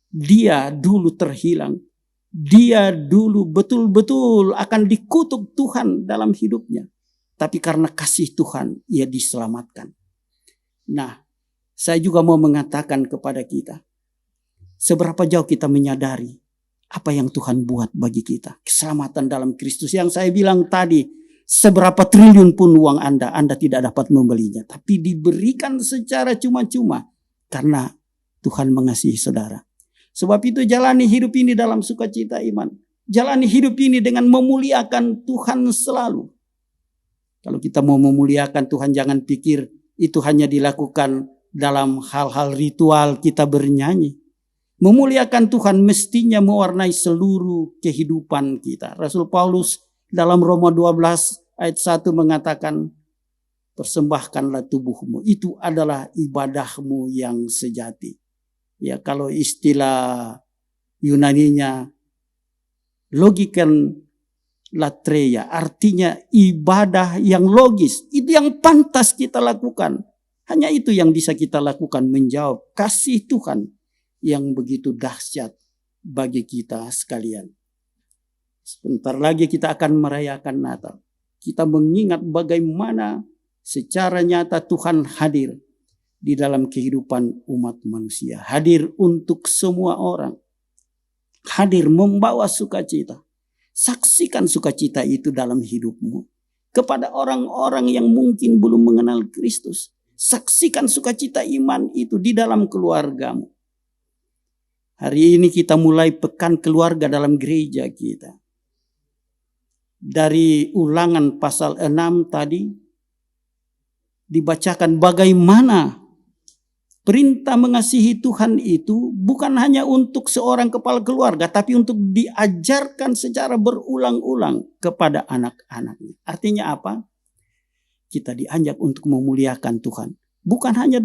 dia dulu terhilang. Dia dulu betul-betul akan dikutuk Tuhan dalam hidupnya. Tapi karena kasih Tuhan, ia diselamatkan. Nah, saya juga mau mengatakan kepada kita, seberapa jauh kita menyadari apa yang Tuhan buat bagi kita. Keselamatan dalam Kristus yang saya bilang tadi, seberapa triliun pun uang Anda tidak dapat membelinya. Tapi diberikan secara cuma-cuma karena Tuhan mengasihi saudara. Sebab itu jalani hidup ini dalam sukacita iman. Jalani hidup ini dengan memuliakan Tuhan selalu. Kalau kita mau memuliakan Tuhan, jangan pikir itu hanya dilakukan dalam hal-hal ritual kita bernyanyi. Memuliakan Tuhan mestinya mewarnai seluruh kehidupan kita. Rasul Paulus dalam Roma 12 ayat 1 mengatakan, persembahkanlah tubuhmu. Itu adalah ibadahmu yang sejati. Ya, kalau istilah Yunaninya logikan latreia, artinya ibadah yang logis. Itu yang pantas kita lakukan. Hanya itu yang bisa kita lakukan, menjawab kasih Tuhan yang begitu dahsyat bagi kita sekalian. Sebentar lagi kita akan merayakan Natal. Kita mengingat bagaimana secara nyata Tuhan hadir di dalam kehidupan umat manusia. Hadir untuk semua orang. Hadir membawa sukacita. Saksikan sukacita itu dalam hidupmu. Kepada orang-orang yang mungkin belum mengenal Kristus. Saksikan sukacita iman itu di dalam keluargamu. Hari ini kita mulai pekan keluarga dalam gereja kita. Dari Ulangan pasal 6 tadi dibacakan bagaimana perintah mengasihi Tuhan itu bukan hanya untuk seorang kepala keluarga, tapi untuk diajarkan secara berulang-ulang kepada anak-anaknya. Artinya apa? Kita diajak untuk memuliakan Tuhan. Bukan hanya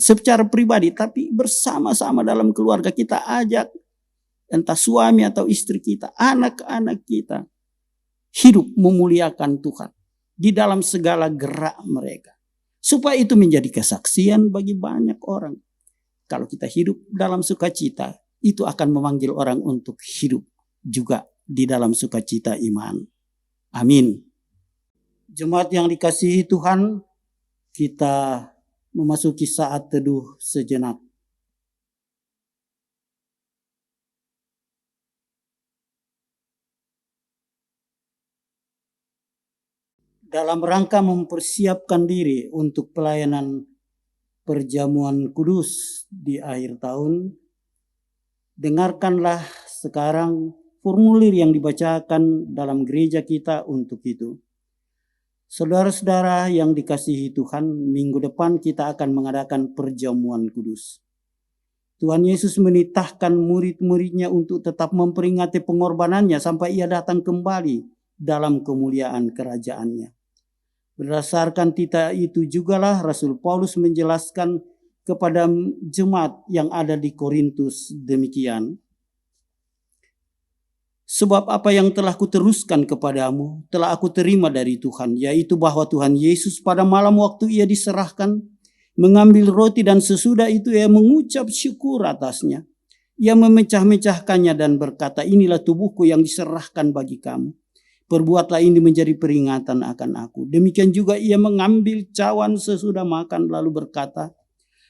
secara pribadi, tapi bersama-sama dalam keluarga. Kita ajak entah suami atau istri kita, anak-anak kita, hidup memuliakan Tuhan di dalam segala gerak mereka. Supaya itu menjadi kesaksian bagi banyak orang. Kalau kita hidup dalam sukacita, itu akan memanggil orang untuk hidup juga di dalam sukacita iman. Amin. Jemaat yang dikasihi Tuhan, kita memasuki saat teduh sejenak. dalam rangka mempersiapkan diri untuk pelayanan perjamuan kudus di akhir tahun, dengarkanlah sekarang formulir yang dibacakan dalam gereja kita untuk itu. Saudara-saudara yang dikasihi Tuhan, minggu depan kita akan mengadakan perjamuan kudus. Tuhan Yesus menitahkan murid-muridnya untuk tetap memperingati pengorbanannya sampai ia datang kembali dalam kemuliaan kerajaannya. Berdasarkan titah itu jugalah Rasul Paulus menjelaskan kepada jemaat yang ada di Korintus demikian. Sebab apa yang telah kuteruskan kepadamu telah aku terima dari Tuhan, yaitu bahwa Tuhan Yesus pada malam waktu ia diserahkan, mengambil roti dan sesudah itu ia mengucap syukur atasnya. Ia memecah-mecahkannya dan berkata, inilah tubuhku yang diserahkan bagi kamu. Perbuatlah ini menjadi peringatan akan aku. Demikian juga ia mengambil cawan sesudah makan lalu berkata,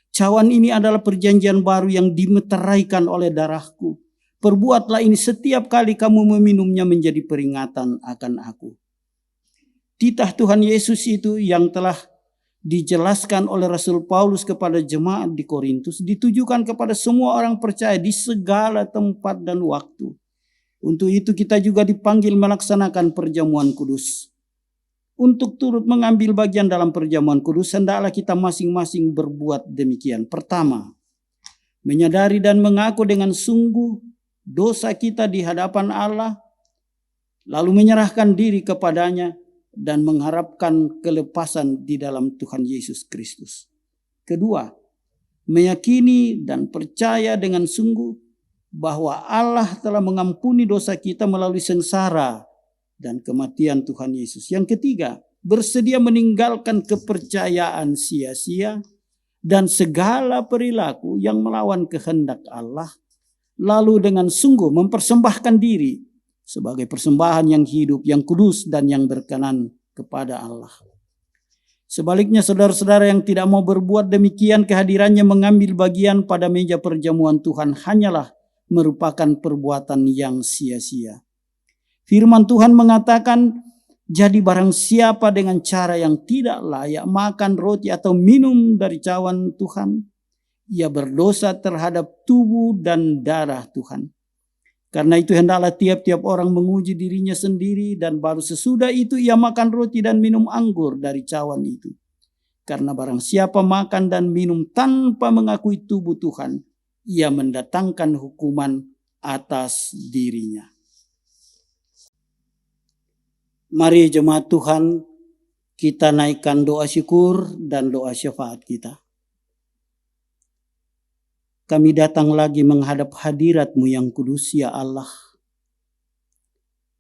cawan ini adalah perjanjian baru yang dimeteraikan oleh darahku. Perbuatlah ini setiap kali kamu meminumnya menjadi peringatan akan aku. Titah Tuhan Yesus itu yang telah dijelaskan oleh Rasul Paulus kepada jemaat di Korintus ditujukan kepada semua orang percaya di segala tempat dan waktu. Untuk itu kita juga dipanggil melaksanakan perjamuan kudus. Untuk turut mengambil bagian dalam perjamuan kudus, hendaklah kita masing-masing berbuat demikian. Pertama, menyadari dan mengaku dengan sungguh dosa kita di hadapan Allah, lalu menyerahkan diri kepadanya dan mengharapkan kelepasan di dalam Tuhan Yesus Kristus. Kedua, meyakini dan percaya dengan sungguh bahwa Allah telah mengampuni dosa kita melalui sengsara dan kematian Tuhan Yesus. Yang ketiga, bersedia meninggalkan kepercayaan sia-sia dan segala perilaku yang melawan kehendak Allah, lalu dengan sungguh mempersembahkan diri sebagai persembahan yang hidup, yang kudus dan yang berkenan kepada Allah. Sebaliknya saudara-saudara yang tidak mau berbuat demikian, kehadirannya mengambil bagian pada meja perjamuan Tuhan hanyalah merupakan perbuatan yang sia-sia. Firman Tuhan mengatakan, jadi barang siapa dengan cara yang tidak layak makan roti atau minum dari cawan Tuhan, ia berdosa terhadap tubuh dan darah Tuhan. Karena itu hendaklah tiap-tiap orang menguji dirinya sendiri dan baru sesudah itu ia makan roti dan minum anggur dari cawan itu. Karena barang siapa makan dan minum tanpa mengakui tubuh Tuhan, ia mendatangkan hukuman atas dirinya. Mari jemaat Tuhan, kita naikkan doa syukur dan doa syafaat kita. Kami datang lagi menghadap hadirat-Mu yang kudus, ya Allah.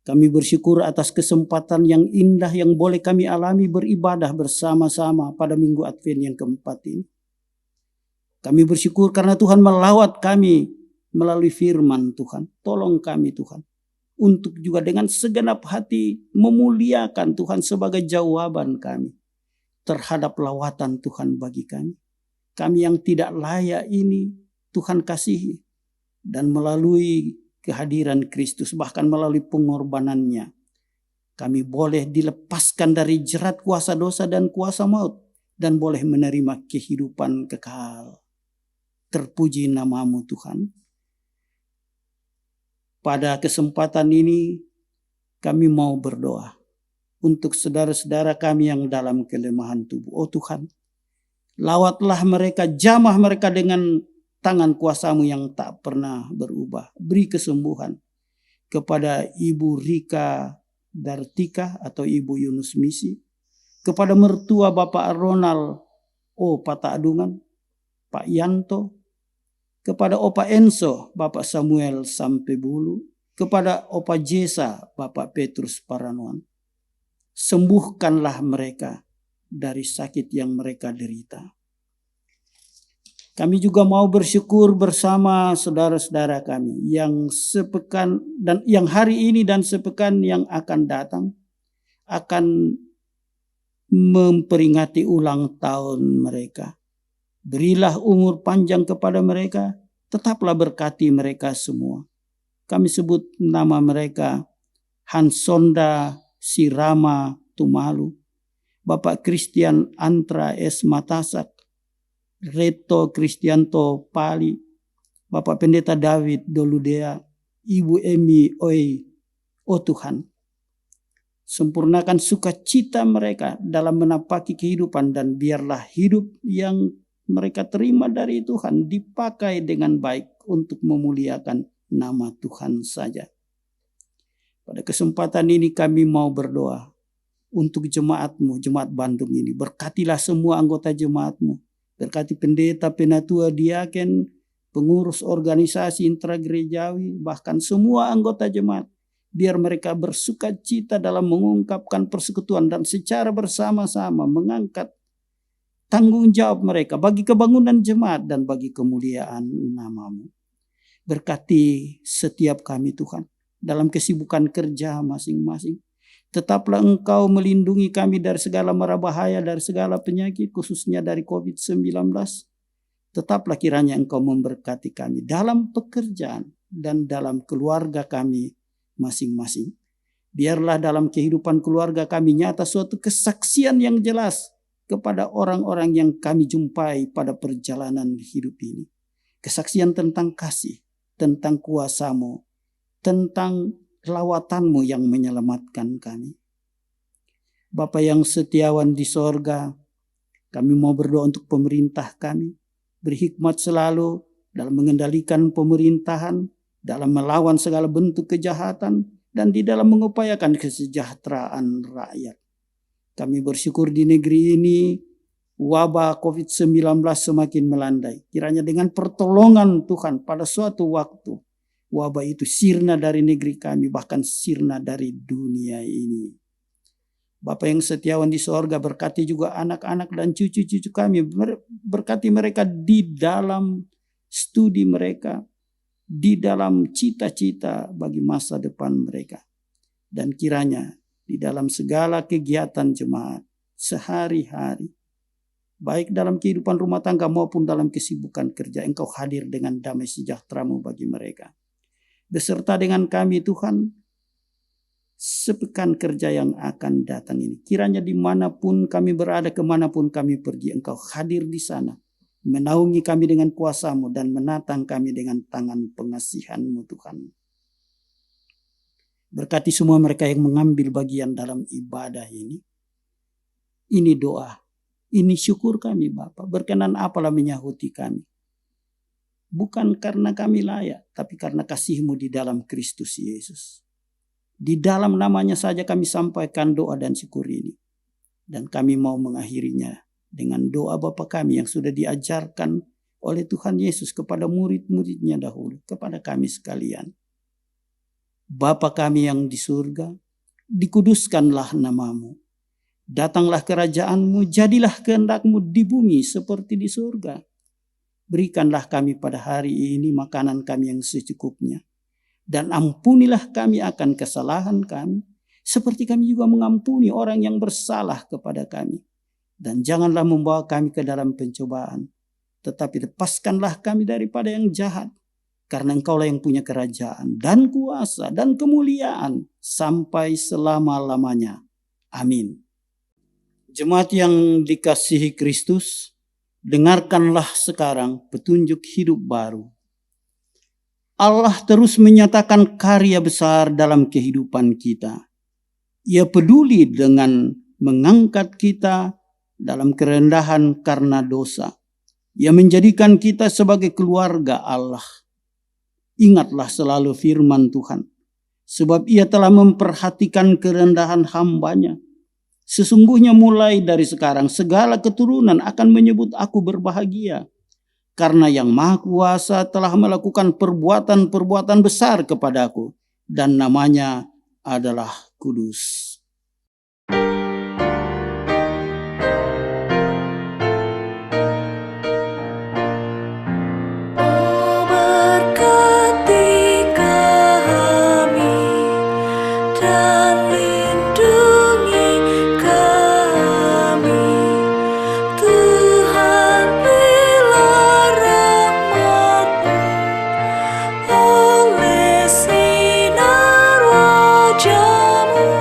Kami bersyukur atas kesempatan yang indah yang boleh kami alami beribadah bersama-sama pada Minggu Advent yang keempat ini. Kami bersyukur karena Tuhan melawat kami melalui firman Tuhan. Tolong kami Tuhan, untuk juga dengan segenap hati memuliakan Tuhan sebagai jawaban kami terhadap lawatan Tuhan bagi kami. Kami yang tidak layak ini Tuhan kasihi, dan melalui kehadiran Kristus, bahkan melalui pengorbanannya, kami boleh dilepaskan dari jerat kuasa dosa dan kuasa maut, dan boleh menerima kehidupan kekal. Terpuji nama-Mu Tuhan. Pada kesempatan ini kami mau berdoa untuk saudara-saudara kami yang dalam kelemahan tubuh. Oh Tuhan, lawatlah mereka, jamah mereka dengan tangan kuasa-Mu yang tak pernah berubah. Beri kesembuhan kepada Ibu Rika Dartika atau Ibu Yunus Misi, kepada mertua Bapak Ronald Pata Adungan, Pak Yanto, kepada Opa Enso, Bapak Samuel Sampebulu, kepada Opa Jesa, Bapak Petrus Paranuan. Sembuhkanlah mereka dari sakit yang mereka derita. Kami juga mau bersyukur bersama saudara-saudara kami yang sepekan dan yang hari ini dan sepekan yang akan datang akan memperingati ulang tahun mereka. Berilah umur panjang kepada mereka, tetaplah berkati mereka semua. Kami sebut nama mereka: Hansonda Sirama Tumalu, Bapak Christian Antra S. Matasak, Reto Kristianto Pali, Bapak Pendeta David Doludea, Ibu Emi Oi, oh Tuhan, sempurnakan sukacita mereka dalam menapaki kehidupan, dan biarlah hidup yang mereka terima dari Tuhan dipakai dengan baik untuk memuliakan nama Tuhan saja. Pada kesempatan ini kami mau berdoa untuk jemaat-Mu, jemaat Bandung ini. Berkatilah semua anggota jemaat-Mu. Berkati pendeta, penatua, diaken, pengurus organisasi intragerejawi, bahkan semua anggota jemaat. Biar mereka bersukacita dalam mengungkapkan persekutuan dan secara bersama-sama mengangkat tanggung jawab mereka bagi kebangunan jemaat dan bagi kemuliaan nama-Mu. Berkati setiap kami Tuhan dalam kesibukan kerja masing-masing. Tetaplah Engkau melindungi kami dari segala mara bahaya, dari segala penyakit, khususnya dari COVID-19. Tetaplah kiranya Engkau memberkati kami dalam pekerjaan dan dalam keluarga kami masing-masing. Biarlah dalam kehidupan keluarga kami nyata suatu kesaksian yang jelas kepada orang-orang yang kami jumpai pada perjalanan hidup ini. Kesaksian tentang kasih, tentang kuasa-Mu, tentang lawatan-Mu yang menyelamatkan kami. Bapa yang setiawan di sorga, kami mau berdoa untuk pemerintah kami. Berhikmat selalu dalam mengendalikan pemerintahan, dalam melawan segala bentuk kejahatan, dan di dalam mengupayakan kesejahteraan rakyat. Kami bersyukur di negeri ini wabah COVID-19 semakin melandai. Kiranya dengan pertolongan Tuhan pada suatu waktu wabah itu sirna dari negeri kami, bahkan sirna dari dunia ini. Bapa yang setiawan di sorga, berkati juga anak-anak dan cucu-cucu kami. Berkati mereka di dalam studi mereka, di dalam cita-cita bagi masa depan mereka. Dan kiranya di dalam segala kegiatan jemaat sehari-hari, baik dalam kehidupan rumah tangga maupun dalam kesibukan kerja, Engkau hadir dengan damai sejahtera-Mu bagi mereka. Beserta dengan kami Tuhan, sepekan kerja yang akan datang ini. Kiranya dimanapun kami berada, kemanapun kami pergi, Engkau hadir di sana. Menaungi kami dengan kuasa-Mu dan menatang kami dengan tangan pengasihan-Mu Tuhan. Berkati semua mereka yang mengambil bagian dalam ibadah ini. Ini doa, ini syukur kami Bapa. Berkenan apalah menyahuti kami. Bukan karena kami layak, tapi karena kasih-Mu di dalam Kristus Yesus. Di dalam namanya saja kami sampaikan doa dan syukur ini. Dan kami mau mengakhirinya dengan doa Bapa kami yang sudah diajarkan oleh Tuhan Yesus kepada murid-muridnya dahulu, kepada kami sekalian. Bapa kami yang di surga, dikuduskanlah nama-Mu. Datanglah kerajaan-Mu, jadilah kehendak-Mu di bumi seperti di surga. Berikanlah kami pada hari ini makanan kami yang secukupnya. Dan ampunilah kami akan kesalahan kami, seperti kami juga mengampuni orang yang bersalah kepada kami. Dan janganlah membawa kami ke dalam pencobaan, tetapi lepaskanlah kami daripada yang jahat. Karena Engkaulah yang punya kerajaan dan kuasa dan kemuliaan sampai selama-lamanya. Amin. Jemaat yang dikasihi Kristus, dengarkanlah sekarang petunjuk hidup baru. Allah terus menyatakan karya besar dalam kehidupan kita. Ia peduli dengan mengangkat kita dalam kerendahan karena dosa. Ia menjadikan kita sebagai keluarga Allah. Ingatlah selalu firman Tuhan, sebab Ia telah memperhatikan kerendahan hamba-Nya. Sesungguhnya mulai dari sekarang segala keturunan akan menyebut aku berbahagia, karena Yang Maha Kuasa telah melakukan perbuatan-perbuatan besar kepadaku, dan namanya adalah kudus. Oleh sinar wajah-Mu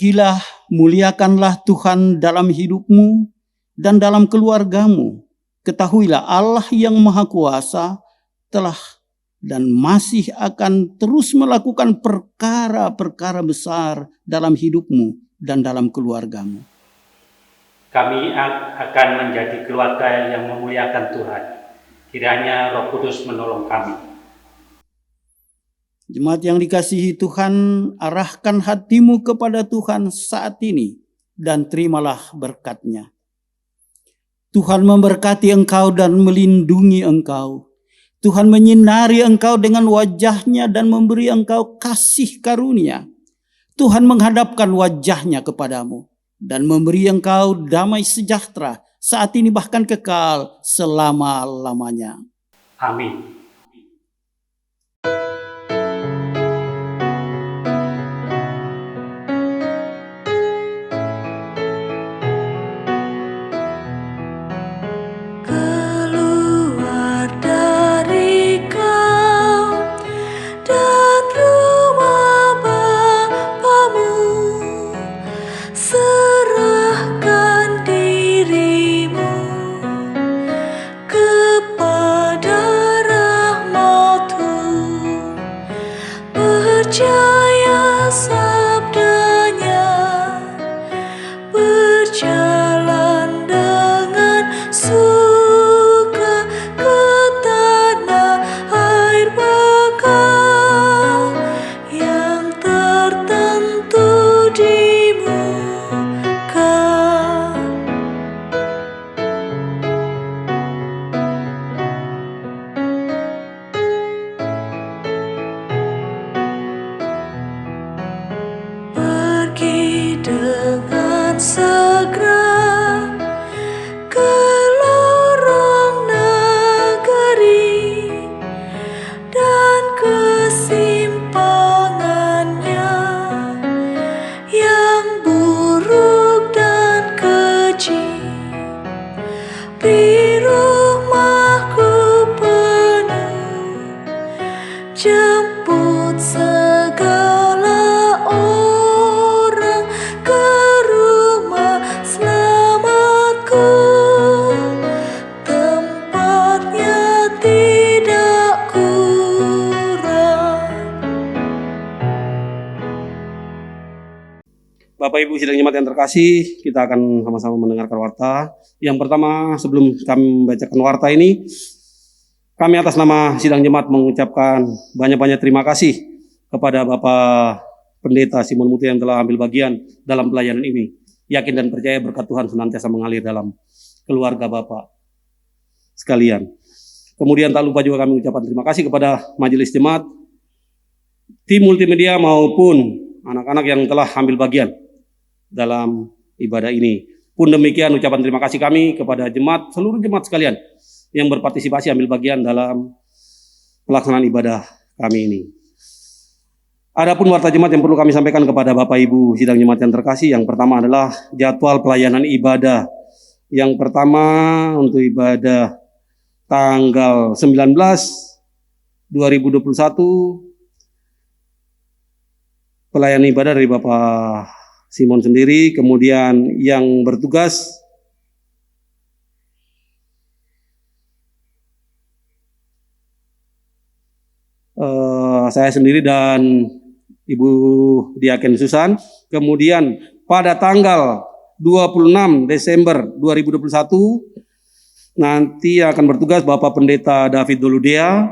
Pergilah, muliakanlah Tuhan dalam hidupmu dan dalam keluargamu. Ketahuilah Allah yang Maha Kuasa telah dan masih akan terus melakukan perkara-perkara besar dalam hidupmu dan dalam keluargamu. Kami akan menjadi keluarga yang memuliakan Tuhan. Kiranya Roh Kudus menolong kami. Jemaat yang dikasihi Tuhan, arahkan hatimu kepada Tuhan saat ini dan terimalah berkat-Nya. Tuhan memberkati engkau dan melindungi engkau. Tuhan menyinari engkau dengan wajah-Nya dan memberi engkau kasih karunia. Tuhan menghadapkan wajah-Nya kepadamu dan memberi engkau damai sejahtera saat ini bahkan kekal selama-lamanya. Amin. Keluar dari kau dan rumah Bapamu, serahkan dirimu kepada rahmat-Mu, percaya sabdanya, berjalan dengan suka ke tanah air bekal yang tertentu di muka. Pergi dengan segera ke lorong negeri dan kesimpangannya yang buruk dan keji. Di rumahku penuh, jemput segala orang ke rumah selamatku. Tempatnya tidak kurang. Bapak Ibu sidang jemaat yang terkasih, kita akan sama-sama mendengarkan warta. Yang pertama, sebelum kami membacakan warta ini, kami atas nama sidang jemaat mengucapkan banyak-banyak terima kasih kepada Bapak Pendeta Simon Mutia yang telah ambil bagian dalam pelayanan ini. Yakin dan percaya berkat Tuhan senantiasa mengalir dalam keluarga Bapak sekalian. Kemudian tak lupa juga kami mengucapkan terima kasih kepada majelis jemaat, tim multimedia maupun anak-anak yang telah ambil bagian dalam ibadah ini. Pun demikian ucapan terima kasih kami kepada jemaat, seluruh jemaat sekalian yang berpartisipasi ambil bagian dalam pelaksanaan ibadah kami ini. Adapun warta jemaat yang perlu kami sampaikan kepada Bapak Ibu sidang jemaat yang terkasih, yang pertama adalah jadwal pelayanan ibadah. Yang pertama untuk ibadah tanggal 19 2021 pelayanan ibadah dari Bapak Simon sendiri. Kemudian yang bertugas saya sendiri dan Ibu Diaken Susan. Kemudian pada tanggal 26 Desember 2021 nanti akan bertugas Bapak Pendeta David Doludea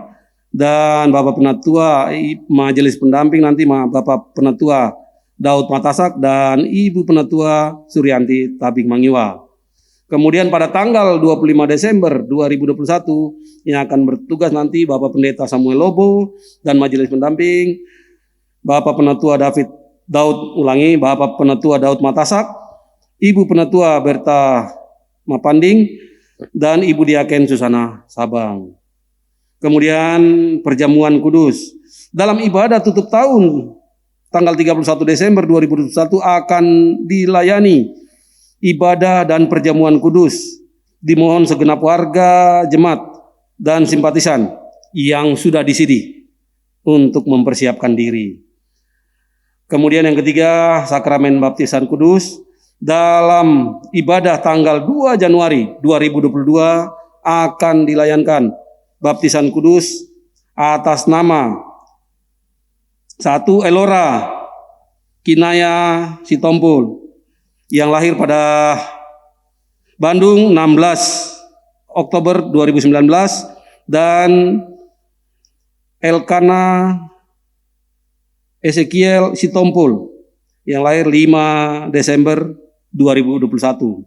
dan Bapak Penatua Majelis Pendamping nanti Bapak Penatua Daud Matasak dan Ibu Penatua Suryanti Tabing Mangiwa. Kemudian pada tanggal 25 Desember 2021 yang akan bertugas nanti Bapak Pendeta Samuel Lobo dan Majelis Pendamping, Bapak Penatua Bapak Penatua Daud Matasak, Ibu Penatua Berta Mapanding, dan Ibu Diaken Susana Sabang. Kemudian perjamuan kudus. Dalam ibadah tutup tahun tanggal 31 Desember 2021 akan dilayani ibadah dan perjamuan kudus. Dimohon segenap warga, jemaat, dan simpatisan yang sudah disidi untuk mempersiapkan diri. Kemudian yang ketiga, sakramen baptisan kudus. Dalam ibadah tanggal 2 Januari 2022 akan dilayankan baptisan kudus atas nama 1. Elora Kinaya Sitompul yang lahir pada Bandung 16 Oktober 2019, dan Elkana Ezekiel Sitompul yang lahir 5 Desember 2021.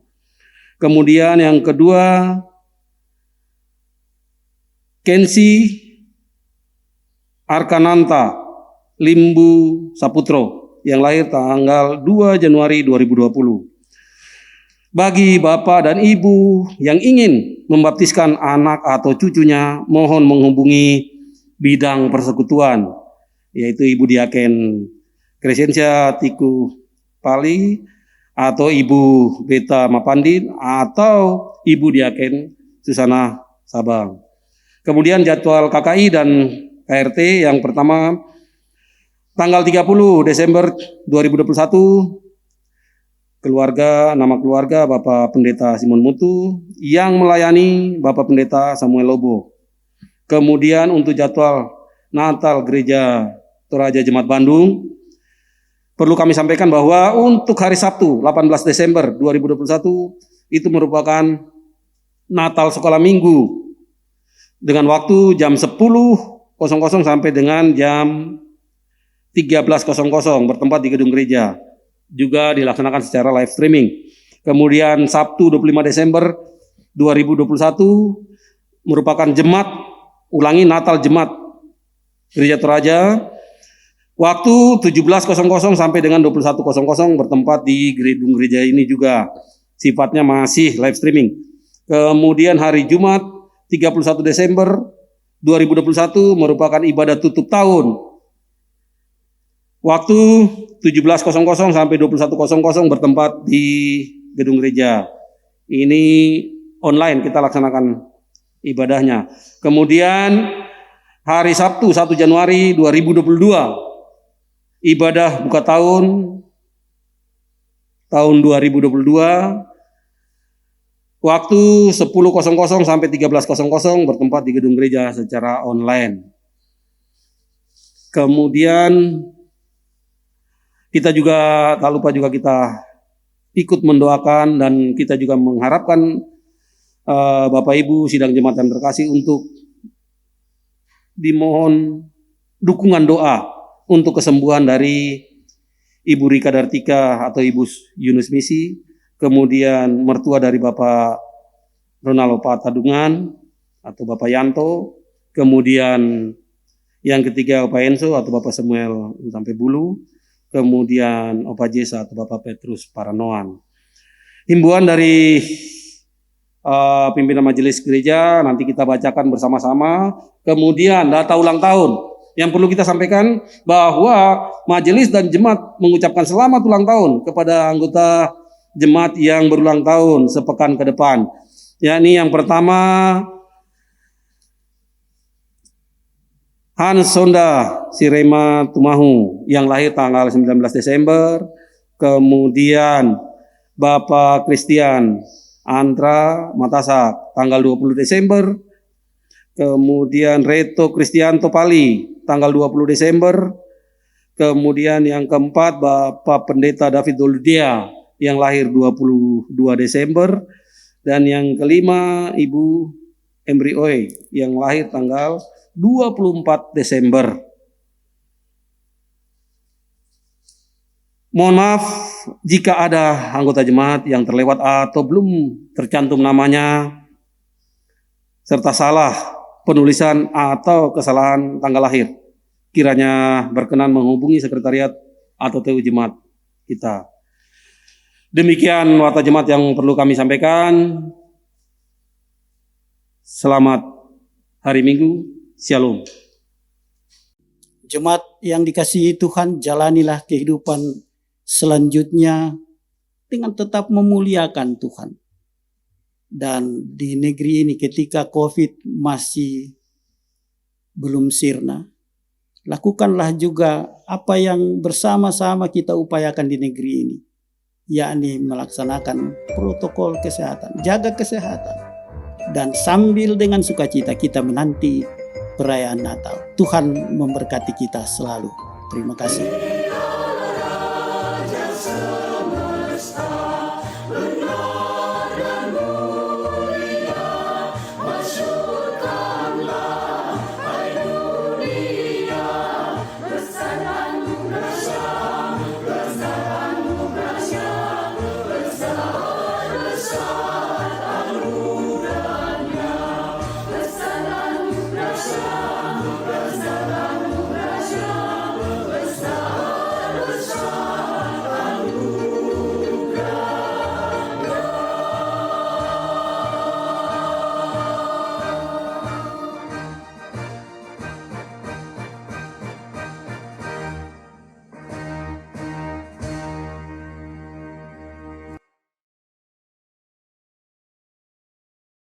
Kemudian yang kedua, Kensi Arkananta Limbu Saputro yang lahir tanggal 2 Januari 2020. Bagi bapak dan ibu yang ingin membaptiskan anak atau cucunya, mohon menghubungi bidang persekutuan, yaitu Ibu Diaken Crescentia Tiku Pali, atau Ibu Beta Mapandin, atau Ibu Diaken Susana Sabang. Kemudian jadwal KKI dan KRT yang pertama, tanggal 30 Desember 2021, nama keluarga Bapak Pendeta Simon Mutu yang melayani Bapak Pendeta Samuel Lobo. Kemudian untuk jadwal Natal Gereja Toraja Jemaat Bandung, perlu kami sampaikan bahwa untuk hari Sabtu 18 Desember 2021 itu merupakan Natal sekolah minggu dengan waktu jam 10.00 sampai dengan jam 13.00 bertempat di gedung gereja. Juga dilaksanakan secara live streaming. Kemudian Sabtu 25 Desember 2021 merupakan Natal Jemaat Gereja Toraja, waktu 17.00 sampai dengan 21.00 bertempat di gedung gereja ini juga. Sifatnya masih live streaming. Kemudian hari Jumat 31 Desember 2021 merupakan ibadah tutup tahun. Waktu 17.00 sampai 21.00 bertempat di gedung gereja. Ini online kita laksanakan ibadahnya. Kemudian hari Sabtu 1 Januari 2022 ibadah buka tahun 2022 waktu 10.00 sampai 13.00 bertempat di gedung gereja secara online. Kemudian kita juga tak lupa juga kita ikut mendoakan dan kita juga mengharapkan Bapak Ibu sidang jemaat yang terkasih untuk dimohon dukungan doa untuk kesembuhan dari Ibu Rika Dartika atau Ibu Yunus Misi, kemudian mertua dari Bapak Ronaldo Patadungan atau Bapak Yanto, kemudian yang ketiga Bapak Enso atau Bapak Samuel sampai Bulu, kemudian Opa Jesa atau Bapak Petrus Paranoan. Himbauan dari pimpinan majelis gereja nanti kita bacakan bersama-sama. Kemudian data ulang tahun yang perlu kita sampaikan bahwa majelis dan jemaat mengucapkan selamat ulang tahun kepada anggota jemaat yang berulang tahun sepekan ke depan. Yakni yang pertama Hans Sonda Sirema Tumahu yang lahir tanggal 19 Desember. Kemudian Bapak Christian Andra Matasak tanggal 20 Desember. Kemudian Reto Kristianto Pali tanggal 20 Desember. Kemudian yang keempat Bapak Pendeta David Doludia yang lahir 22 Desember. Dan yang kelima Ibu Embri Oy yang lahir tanggal 24 Desember. Mohon maaf jika ada anggota jemaat yang terlewat atau belum tercantum namanya, serta salah penulisan atau kesalahan tanggal lahir. Kiranya berkenan menghubungi sekretariat atau TU jemaat kita. Demikian wata jemaat yang perlu kami sampaikan. Selamat hari Minggu. Shalom. Jemaat yang dikasihi Tuhan, jalanilah kehidupan selanjutnya dengan tetap memuliakan Tuhan. Dan di negeri ini ketika COVID masih belum sirna, lakukanlah juga apa yang bersama-sama kita upayakan di negeri ini, yakni melaksanakan protokol kesehatan, jaga kesehatan, dan sambil dengan sukacita kita menanti perayaan Natal. Tuhan memberkati kita selalu. Terima kasih. bersama